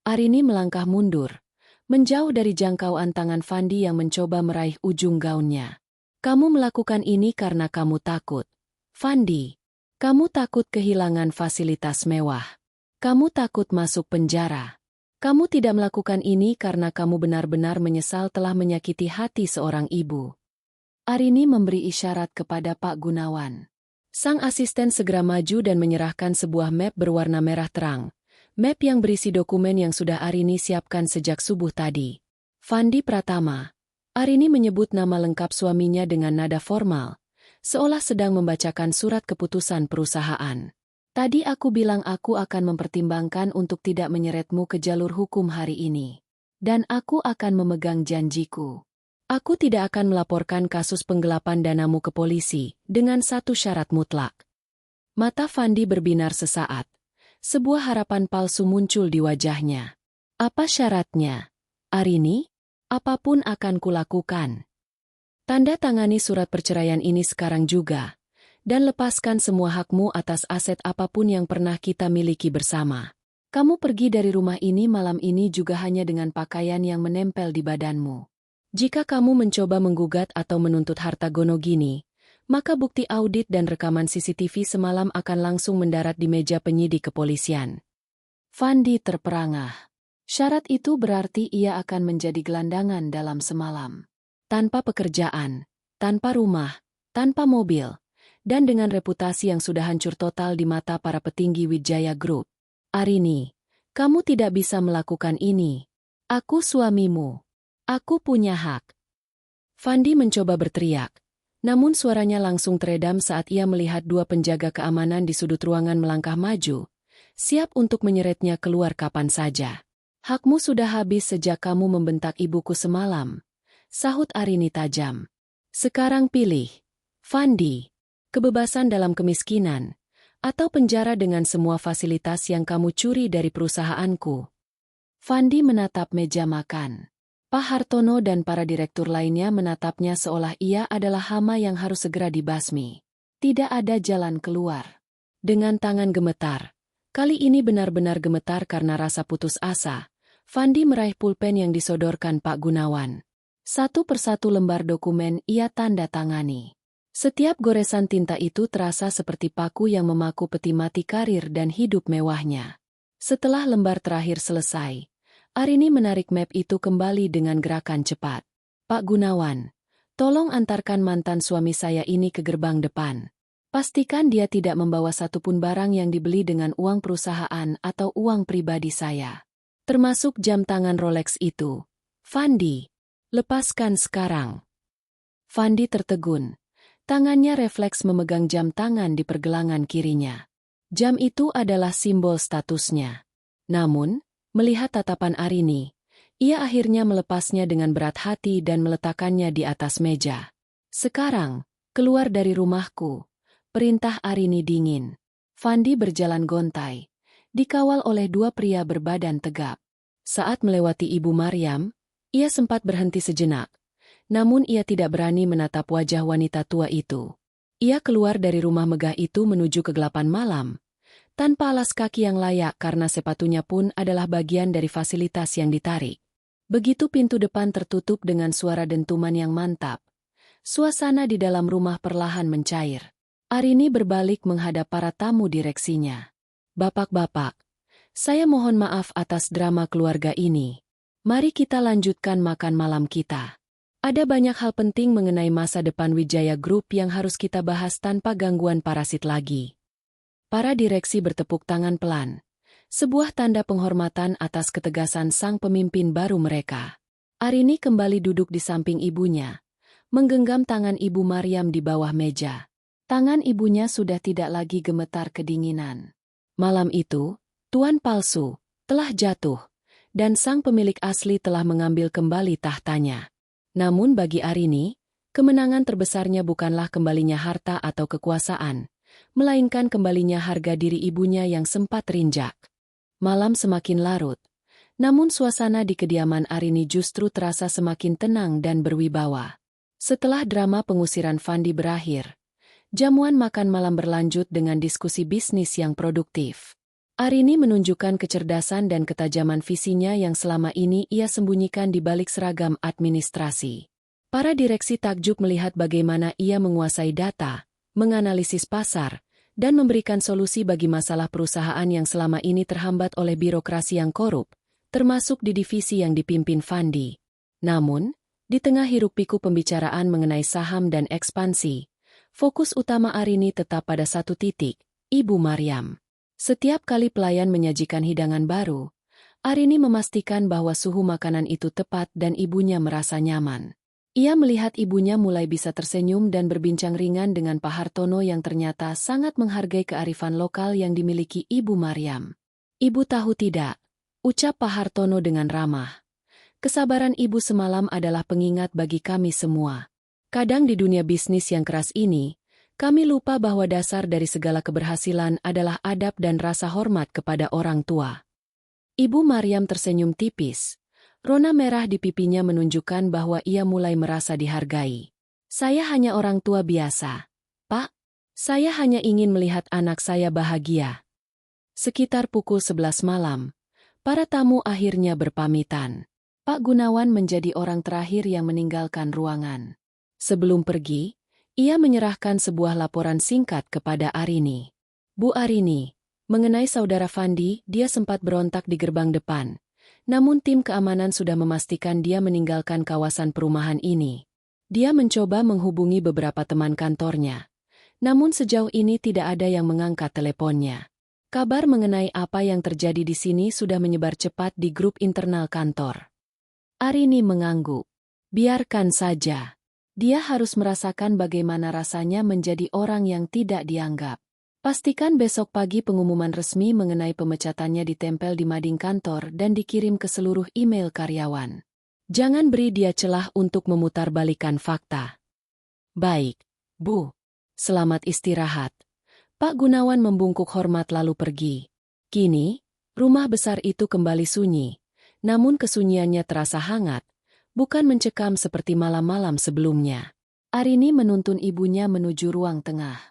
Arini melangkah mundur, menjauh dari jangkauan tangan Fandi yang mencoba meraih ujung gaunnya. "Kamu melakukan ini karena kamu takut, Fandi. Kamu takut kehilangan fasilitas mewah. Kamu takut masuk penjara. Kamu tidak melakukan ini karena kamu benar-benar menyesal telah menyakiti hati seorang ibu." Arini memberi isyarat kepada Pak Gunawan. Sang asisten segera maju dan menyerahkan sebuah map berwarna merah terang. Map yang berisi dokumen yang sudah Arini siapkan sejak subuh tadi. "Fandi Pratama." Arini menyebut nama lengkap suaminya dengan nada formal, seolah sedang membacakan surat keputusan perusahaan. "Tadi aku bilang aku akan mempertimbangkan untuk tidak menyeretmu ke jalur hukum hari ini. Dan aku akan memegang janjiku. Aku tidak akan melaporkan kasus penggelapan danamu ke polisi, dengan satu syarat mutlak." Mata Fandi berbinar sesaat. Sebuah harapan palsu muncul di wajahnya. "Apa syaratnya, Arini? Apapun akan kulakukan. Tanda tangani surat perceraian ini sekarang juga. Dan lepaskan semua hakmu atas aset apapun yang pernah kita miliki bersama. Kamu pergi dari rumah ini malam ini juga hanya dengan pakaian yang menempel di badanmu. Jika kamu mencoba menggugat atau menuntut harta Gonogini, maka bukti audit dan rekaman CCTV semalam akan langsung mendarat di meja penyidik kepolisian." Fandi terperangah. Syarat itu berarti ia akan menjadi gelandangan dalam semalam. Tanpa pekerjaan, tanpa rumah, tanpa mobil, dan dengan reputasi yang sudah hancur total di mata para petinggi Wijaya Group. "Arini, kamu tidak bisa melakukan ini. Aku suamimu. Aku punya hak. Fandi mencoba berteriak, namun suaranya langsung teredam saat ia melihat dua penjaga keamanan di sudut ruangan melangkah maju, siap untuk menyeretnya keluar kapan saja. Hakmu sudah habis sejak kamu membentak ibuku semalam, sahut Arini tajam. Sekarang pilih, Fandi, kebebasan dalam kemiskinan, atau penjara dengan semua fasilitas yang kamu curi dari perusahaanku. Fandi menatap meja makan. Pak Hartono dan para direktur lainnya menatapnya seolah ia adalah hama yang harus segera dibasmi. Tidak ada jalan keluar. Dengan tangan gemetar, kali ini benar-benar gemetar karena rasa putus asa, Fandi meraih pulpen yang disodorkan Pak Gunawan. Satu persatu lembar dokumen ia tanda tangani. Setiap goresan tinta itu terasa seperti paku yang memaku peti mati karir dan hidup mewahnya. Setelah lembar terakhir selesai, Arini menarik map itu kembali dengan gerakan cepat. Pak Gunawan, tolong antarkan mantan suami saya ini ke gerbang depan. Pastikan dia tidak membawa satupun barang yang dibeli dengan uang perusahaan atau uang pribadi saya. Termasuk jam tangan Rolex itu. Fandi, lepaskan sekarang. Fandi tertegun. Tangannya refleks memegang jam tangan di pergelangan kirinya. Jam itu adalah simbol statusnya. Namun, melihat tatapan Arini, ia akhirnya melepasnya dengan berat hati dan meletakkannya di atas meja. Sekarang, keluar dari rumahku, perintah Arini dingin. Fandi berjalan gontai, dikawal oleh dua pria berbadan tegap. Saat melewati Ibu Maryam, ia sempat berhenti sejenak, namun ia tidak berani menatap wajah wanita tua itu. Ia keluar dari rumah megah itu menuju kegelapan malam, tanpa alas kaki yang layak karena sepatunya pun adalah bagian dari fasilitas yang ditarik. Begitu pintu depan tertutup dengan suara dentuman yang mantap, suasana di dalam rumah perlahan mencair. Arini berbalik menghadap para tamu direksinya. Bapak-bapak, saya mohon maaf atas drama keluarga ini. Mari kita lanjutkan makan malam kita. Ada banyak hal penting mengenai masa depan Wijaya Group yang harus kita bahas tanpa gangguan parasit lagi. Para direksi bertepuk tangan pelan. Sebuah tanda penghormatan atas ketegasan sang pemimpin baru mereka. Arini kembali duduk di samping ibunya, menggenggam tangan Ibu Maryam di bawah meja. Tangan ibunya sudah tidak lagi gemetar kedinginan. Malam itu, tuan palsu telah jatuh, dan sang pemilik asli telah mengambil kembali tahtanya. Namun bagi Arini, kemenangan terbesarnya bukanlah kembalinya harta atau kekuasaan, melainkan kembalinya harga diri ibunya yang sempat rinjak. Malam semakin larut, namun suasana di kediaman Arini justru terasa semakin tenang dan berwibawa. Setelah drama pengusiran Fandi berakhir, jamuan makan malam berlanjut dengan diskusi bisnis yang produktif. Arini menunjukkan kecerdasan dan ketajaman visinya yang selama ini ia sembunyikan di balik seragam administrasi. Para direksi takjub melihat bagaimana ia menguasai data, menganalisis pasar, dan memberikan solusi bagi masalah perusahaan yang selama ini terhambat oleh birokrasi yang korup, termasuk di divisi yang dipimpin Fandi. Namun, di tengah hiruk-pikuk pembicaraan mengenai saham dan ekspansi, fokus utama Arini tetap pada satu titik, Ibu Maryam. Setiap kali pelayan menyajikan hidangan baru, Arini memastikan bahwa suhu makanan itu tepat dan ibunya merasa nyaman. Ia melihat ibunya mulai bisa tersenyum dan berbincang ringan dengan Pak Hartono yang ternyata sangat menghargai kearifan lokal yang dimiliki Ibu Maryam. Ibu tahu tidak, ucap Pak Hartono dengan ramah. Kesabaran ibu semalam adalah pengingat bagi kami semua. Kadang di dunia bisnis yang keras ini, kami lupa bahwa dasar dari segala keberhasilan adalah adab dan rasa hormat kepada orang tua. Ibu Maryam tersenyum tipis. Rona merah di pipinya menunjukkan bahwa ia mulai merasa dihargai. Saya hanya orang tua biasa, Pak. Saya hanya ingin melihat anak saya bahagia. Sekitar pukul 11 malam, para tamu akhirnya berpamitan. Pak Gunawan menjadi orang terakhir yang meninggalkan ruangan. Sebelum pergi, ia menyerahkan sebuah laporan singkat kepada Arini. Bu Arini, mengenai saudara Fandi, dia sempat berontak di gerbang depan. Namun tim keamanan sudah memastikan dia meninggalkan kawasan perumahan ini. Dia mencoba menghubungi beberapa teman kantornya. Namun sejauh ini tidak ada yang mengangkat teleponnya. Kabar mengenai apa yang terjadi di sini sudah menyebar cepat di grup internal kantor. Arini mengangguk. Biarkan saja. Dia harus merasakan bagaimana rasanya menjadi orang yang tidak dianggap. Pastikan besok pagi pengumuman resmi mengenai pemecatannya ditempel di mading kantor dan dikirim ke seluruh email karyawan. Jangan beri dia celah untuk memutarbalikkan fakta. Baik, Bu. Selamat istirahat. Pak Gunawan membungkuk hormat lalu pergi. Kini, rumah besar itu kembali sunyi. Namun kesunyiannya terasa hangat, bukan mencekam seperti malam-malam sebelumnya. Arini menuntun ibunya menuju ruang tengah.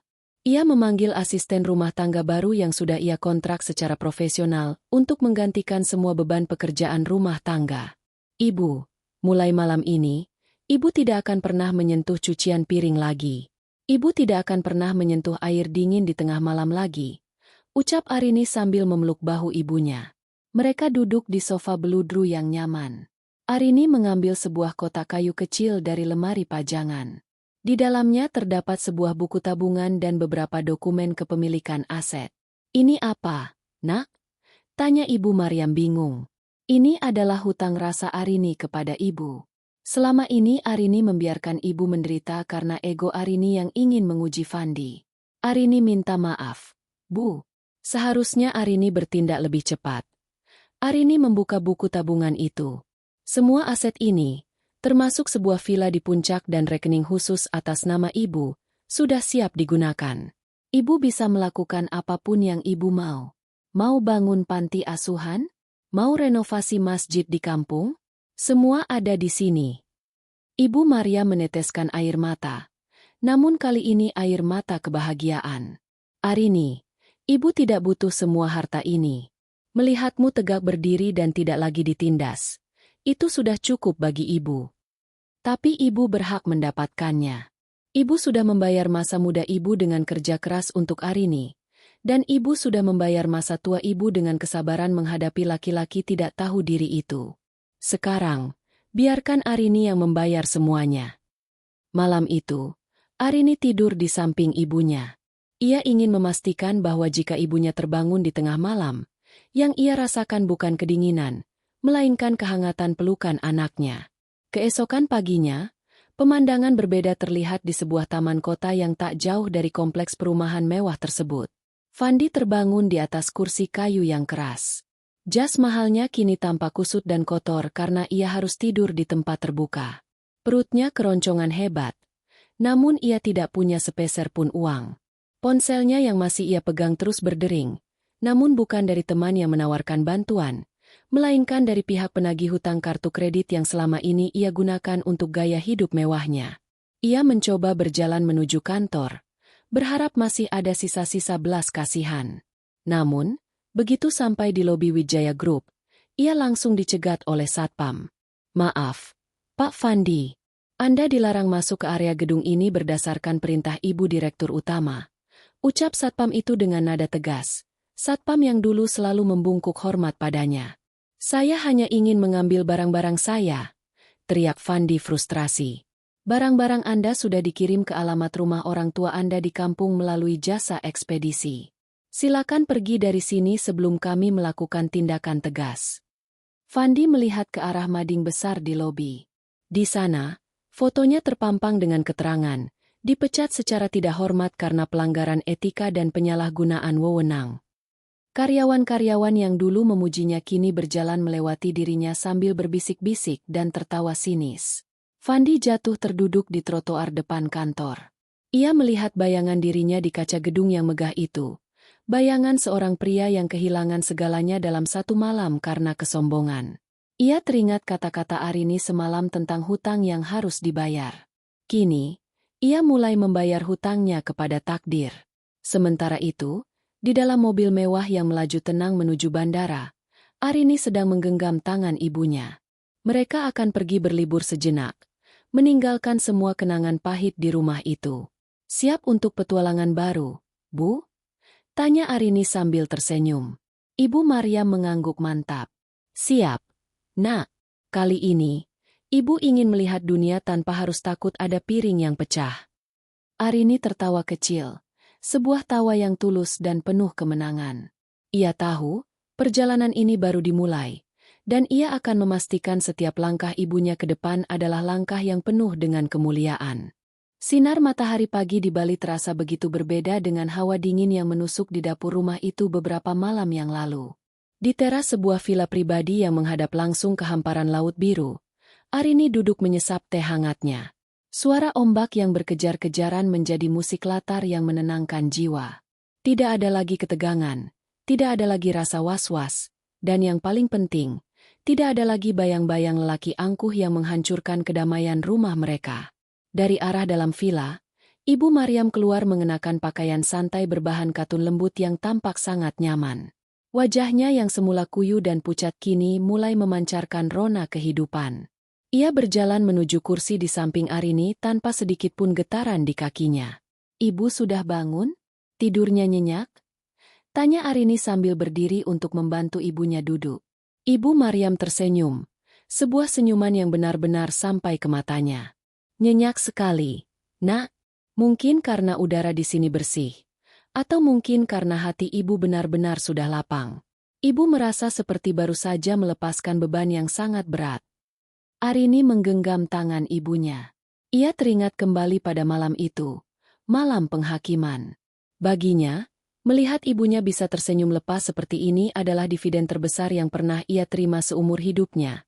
Ia memanggil asisten rumah tangga baru yang sudah ia kontrak secara profesional untuk menggantikan semua beban pekerjaan rumah tangga. Ibu, mulai malam ini, Ibu tidak akan pernah menyentuh cucian piring lagi. Ibu tidak akan pernah menyentuh air dingin di tengah malam lagi, ucap Arini sambil memeluk bahu ibunya. Mereka duduk di sofa beludru yang nyaman. Arini mengambil sebuah kotak kayu kecil dari lemari pajangan. Di dalamnya terdapat sebuah buku tabungan dan beberapa dokumen kepemilikan aset. Ini apa, Nak? Tanya Ibu Maryam bingung. Ini adalah hutang rasa Arini kepada ibu. Selama ini Arini membiarkan ibu menderita karena ego Arini yang ingin menguji Fandi. Arini minta maaf. Bu, seharusnya Arini bertindak lebih cepat. Arini membuka buku tabungan itu. Semua aset ini, termasuk sebuah villa di puncak dan rekening khusus atas nama ibu, sudah siap digunakan. Ibu bisa melakukan apapun yang ibu mau. Mau bangun panti asuhan? Mau renovasi masjid di kampung? Semua ada di sini. Ibu Maria meneteskan air mata. Namun kali ini air mata kebahagiaan. Arini, ibu tidak butuh semua harta ini. Melihatmu tegak berdiri dan tidak lagi ditindas. Itu sudah cukup bagi ibu. Tapi ibu berhak mendapatkannya. Ibu sudah membayar masa muda ibu dengan kerja keras untuk Arini. Dan ibu sudah membayar masa tua ibu dengan kesabaran menghadapi laki-laki tidak tahu diri itu. Sekarang, biarkan Arini yang membayar semuanya. Malam itu, Arini tidur di samping ibunya. Ia ingin memastikan bahwa jika ibunya terbangun di tengah malam, yang ia rasakan bukan kedinginan, melainkan kehangatan pelukan anaknya. Keesokan paginya, pemandangan berbeda terlihat di sebuah taman kota yang tak jauh dari kompleks perumahan mewah tersebut. Fandi terbangun di atas kursi kayu yang keras. Jas mahalnya kini tampak kusut dan kotor karena ia harus tidur di tempat terbuka. Perutnya keroncongan hebat, namun ia tidak punya sepeser pun uang. Ponselnya yang masih ia pegang terus berdering, namun bukan dari teman yang menawarkan bantuan, melainkan dari pihak penagih hutang kartu kredit yang selama ini ia gunakan untuk gaya hidup mewahnya. Ia mencoba berjalan menuju kantor, berharap masih ada sisa-sisa belas kasihan. Namun, begitu sampai di lobi Wijaya Group, ia langsung dicegat oleh satpam. Maaf, Pak Fandi. Anda dilarang masuk ke area gedung ini berdasarkan perintah Ibu Direktur Utama. Ucap satpam itu dengan nada tegas. Satpam yang dulu selalu membungkuk hormat padanya. Saya hanya ingin mengambil barang-barang saya, teriak Fandi frustrasi. Barang-barang Anda sudah dikirim ke alamat rumah orang tua Anda di kampung melalui jasa ekspedisi. Silakan pergi dari sini sebelum kami melakukan tindakan tegas. Fandi melihat ke arah mading besar di lobi. Di sana, fotonya terpampang dengan keterangan, dipecat secara tidak hormat karena pelanggaran etika dan penyalahgunaan wewenang. Karyawan-karyawan yang dulu memujinya kini berjalan melewati dirinya sambil berbisik-bisik dan tertawa sinis. Fandi jatuh terduduk di trotoar depan kantor. Ia melihat bayangan dirinya di kaca gedung yang megah itu. Bayangan seorang pria yang kehilangan segalanya dalam satu malam karena kesombongan. Ia teringat kata-kata Arini semalam tentang hutang yang harus dibayar. Kini, ia mulai membayar hutangnya kepada takdir. Sementara itu, di dalam mobil mewah yang melaju tenang menuju bandara, Arini sedang menggenggam tangan ibunya. Mereka akan pergi berlibur sejenak, meninggalkan semua kenangan pahit di rumah itu. Siap untuk petualangan baru, Bu? Tanya Arini sambil tersenyum. Ibu Maria mengangguk mantap. Siap, Nak. Kali ini, Ibu ingin melihat dunia tanpa harus takut ada piring yang pecah. Arini tertawa kecil, sebuah tawa yang tulus dan penuh kemenangan. Ia tahu, perjalanan ini baru dimulai, Dan ia akan memastikan setiap langkah ibunya ke depan adalah langkah yang penuh dengan kemuliaan. Sinar matahari pagi di Bali terasa begitu berbeda dengan hawa dingin yang menusuk di dapur rumah itu beberapa malam yang lalu. Di teras sebuah villa pribadi yang menghadap langsung ke hamparan laut biru, Arini duduk menyesap teh hangatnya. Suara ombak yang berkejar-kejaran menjadi musik latar yang menenangkan jiwa. Tidak ada lagi ketegangan, tidak ada lagi rasa was-was, dan yang paling penting, tidak ada lagi bayang-bayang lelaki angkuh yang menghancurkan kedamaian rumah mereka. Dari arah dalam villa, Ibu Maryam keluar mengenakan pakaian santai berbahan katun lembut yang tampak sangat nyaman. Wajahnya yang semula kuyu dan pucat kini mulai memancarkan rona kehidupan. Ia berjalan menuju kursi di samping Arini tanpa sedikit pun getaran di kakinya. "Ibu sudah bangun? Tidurnya nyenyak?" tanya Arini sambil berdiri untuk membantu ibunya duduk. Ibu Maryam tersenyum, sebuah senyuman yang benar-benar sampai ke matanya. "Nyenyak sekali, Nak. Mungkin karena udara di sini bersih. Atau mungkin karena hati ibu benar-benar sudah lapang." Ibu merasa seperti baru saja melepaskan beban yang sangat berat. Arini menggenggam tangan ibunya. Ia teringat kembali pada malam itu, malam penghakiman. Baginya, melihat ibunya bisa tersenyum lepas seperti ini adalah dividen terbesar yang pernah ia terima seumur hidupnya.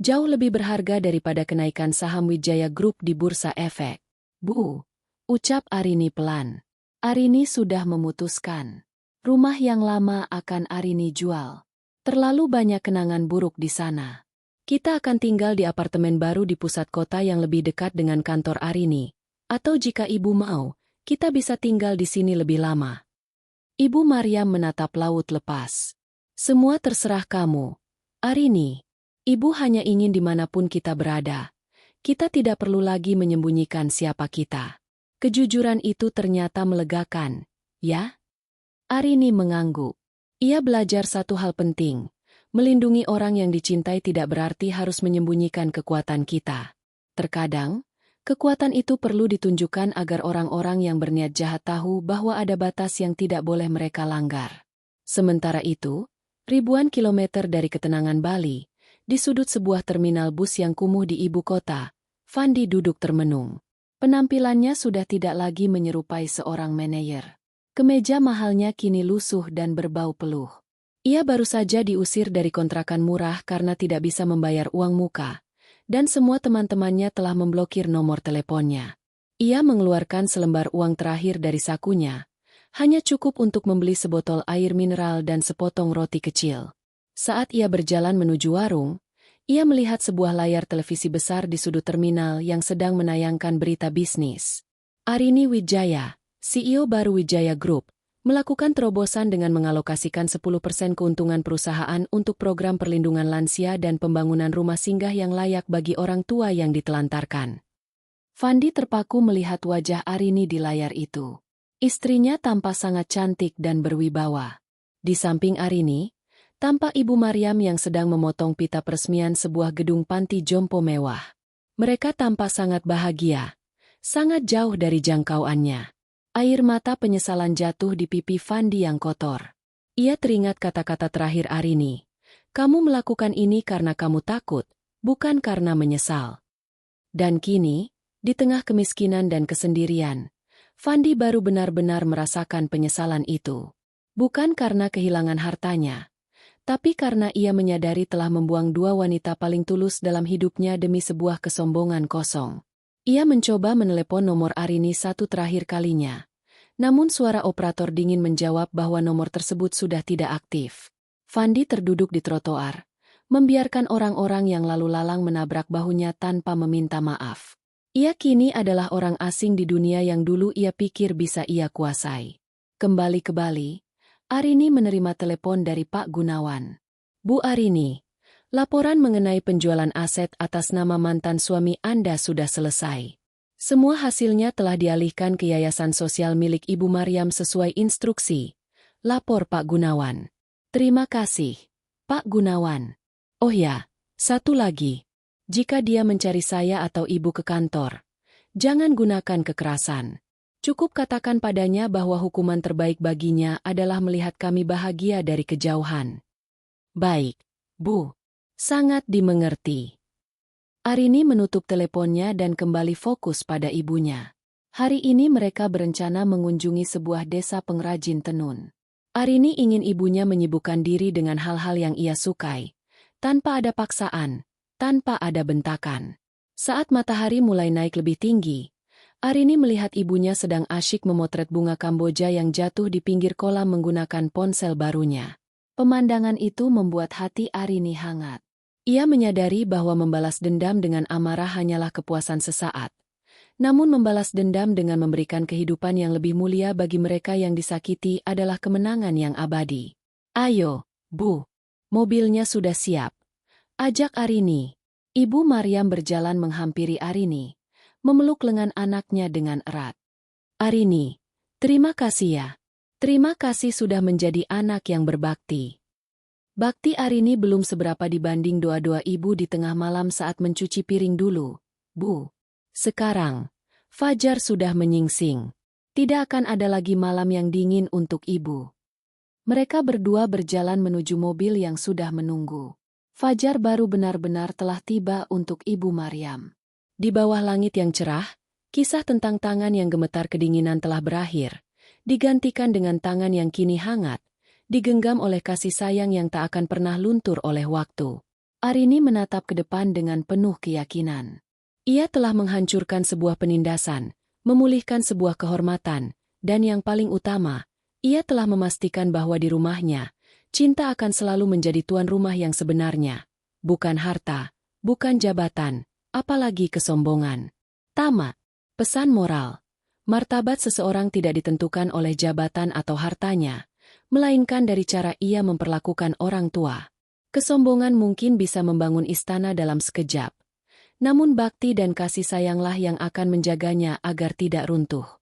Jauh lebih berharga daripada kenaikan saham Wijaya Group di Bursa Efek. "Bu," ucap Arini pelan. Arini sudah memutuskan. Rumah yang lama akan Arini jual. Terlalu banyak kenangan buruk di sana. Kita akan tinggal di apartemen baru di pusat kota yang lebih dekat dengan kantor Arini. Atau jika ibu mau, kita bisa tinggal di sini lebih lama. Ibu Maryam menatap laut lepas. "Semua terserah kamu, Arini. Ibu hanya ingin dimanapun kita berada. Kita tidak perlu lagi menyembunyikan siapa kita." Kejujuran itu ternyata melegakan, ya? Arini mengangguk. Ia belajar satu hal penting. Melindungi orang yang dicintai tidak berarti harus menyembunyikan kekuatan kita. Terkadang, kekuatan itu perlu ditunjukkan agar orang-orang yang berniat jahat tahu bahwa ada batas yang tidak boleh mereka langgar. Sementara itu, ribuan kilometer dari ketenangan Bali, di sudut sebuah terminal bus yang kumuh di ibu kota, Fandi duduk termenung. Penampilannya sudah tidak lagi menyerupai seorang manajer. Kemeja mahalnya kini lusuh dan berbau peluh. Ia baru saja diusir dari kontrakan murah karena tidak bisa membayar uang muka, dan semua teman-temannya telah memblokir nomor teleponnya. Ia mengeluarkan selembar uang terakhir dari sakunya, hanya cukup untuk membeli sebotol air mineral dan sepotong roti kecil. Saat ia berjalan menuju warung, ia melihat sebuah layar televisi besar di sudut terminal yang sedang menayangkan berita bisnis. Arini Wijaya, CEO baru Wijaya Group, melakukan terobosan dengan mengalokasikan 10% keuntungan perusahaan untuk program perlindungan lansia dan pembangunan rumah singgah yang layak bagi orang tua yang ditelantarkan. Fandi terpaku melihat wajah Arini di layar itu. Istrinya tampak sangat cantik dan berwibawa. Di samping Arini, tampak Ibu Maryam yang sedang memotong pita peresmian sebuah gedung panti jompo mewah. Mereka tampak sangat bahagia, sangat jauh dari jangkauannya. Air mata penyesalan jatuh di pipi Fandi yang kotor. Ia teringat kata-kata terakhir Arini. "Kamu melakukan ini karena kamu takut, bukan karena menyesal." Dan kini, di tengah kemiskinan dan kesendirian, Fandi baru benar-benar merasakan penyesalan itu. Bukan karena kehilangan hartanya, tapi karena ia menyadari telah membuang dua wanita paling tulus dalam hidupnya demi sebuah kesombongan kosong. Ia mencoba menelepon nomor Arini satu terakhir kalinya. Namun suara operator dingin menjawab bahwa nomor tersebut sudah tidak aktif. Fandi terduduk di trotoar, membiarkan orang-orang yang lalu lalang menabrak bahunya tanpa meminta maaf. Ia kini adalah orang asing di dunia yang dulu ia pikir bisa ia kuasai. Kembali ke Bali, Arini menerima telepon dari Pak Gunawan. "Bu Arini, laporan mengenai penjualan aset atas nama mantan suami Anda sudah selesai. Semua hasilnya telah dialihkan ke yayasan sosial milik Ibu Maryam sesuai instruksi," lapor Pak Gunawan. "Terima kasih, Pak Gunawan. Oh ya, satu lagi. Jika dia mencari saya atau ibu ke kantor, jangan gunakan kekerasan. Cukup katakan padanya bahwa hukuman terbaik baginya adalah melihat kami bahagia dari kejauhan." "Baik, Bu." Sangat dimengerti. Arini menutup teleponnya dan kembali fokus pada ibunya. Hari ini mereka berencana mengunjungi sebuah desa pengrajin tenun. Arini ingin ibunya menyibukkan diri dengan hal-hal yang ia sukai, tanpa ada paksaan, tanpa ada bentakan. Saat matahari mulai naik lebih tinggi, Arini melihat ibunya sedang asyik memotret bunga Kamboja yang jatuh di pinggir kolam menggunakan ponsel barunya. Pemandangan itu membuat hati Arini hangat. Ia menyadari bahwa membalas dendam dengan amarah hanyalah kepuasan sesaat. Namun membalas dendam dengan memberikan kehidupan yang lebih mulia bagi mereka yang disakiti adalah kemenangan yang abadi. Ayo, Bu. Mobilnya sudah siap. Ajak Arini. Ibu Maryam berjalan menghampiri Arini, memeluk lengan anaknya dengan erat. Arini, terima kasih ya. Terima kasih sudah menjadi anak yang berbakti. Bakti Arini belum seberapa dibanding doa-doa ibu di tengah malam saat mencuci piring dulu. Bu. Sekarang, fajar sudah menyingsing. Tidak akan ada lagi malam yang dingin untuk ibu. Mereka berdua berjalan menuju mobil yang sudah menunggu. Fajar baru benar-benar telah tiba untuk Ibu Maryam. Di bawah langit yang cerah, kisah tentang tangan yang gemetar kedinginan telah berakhir, digantikan dengan tangan yang kini hangat, digenggam oleh kasih sayang yang tak akan pernah luntur oleh waktu. Arini menatap ke depan dengan penuh keyakinan. Ia telah menghancurkan sebuah penindasan, memulihkan sebuah kehormatan, dan yang paling utama, ia telah memastikan bahwa di rumahnya, cinta akan selalu menjadi tuan rumah yang sebenarnya. Bukan harta, bukan jabatan, apalagi kesombongan. Tamat. Pesan moral. Martabat seseorang tidak ditentukan oleh jabatan atau hartanya, melainkan dari cara ia memperlakukan orang tua. Kesombongan mungkin bisa membangun istana dalam sekejap, namun bakti dan kasih sayanglah yang akan menjaganya agar tidak runtuh.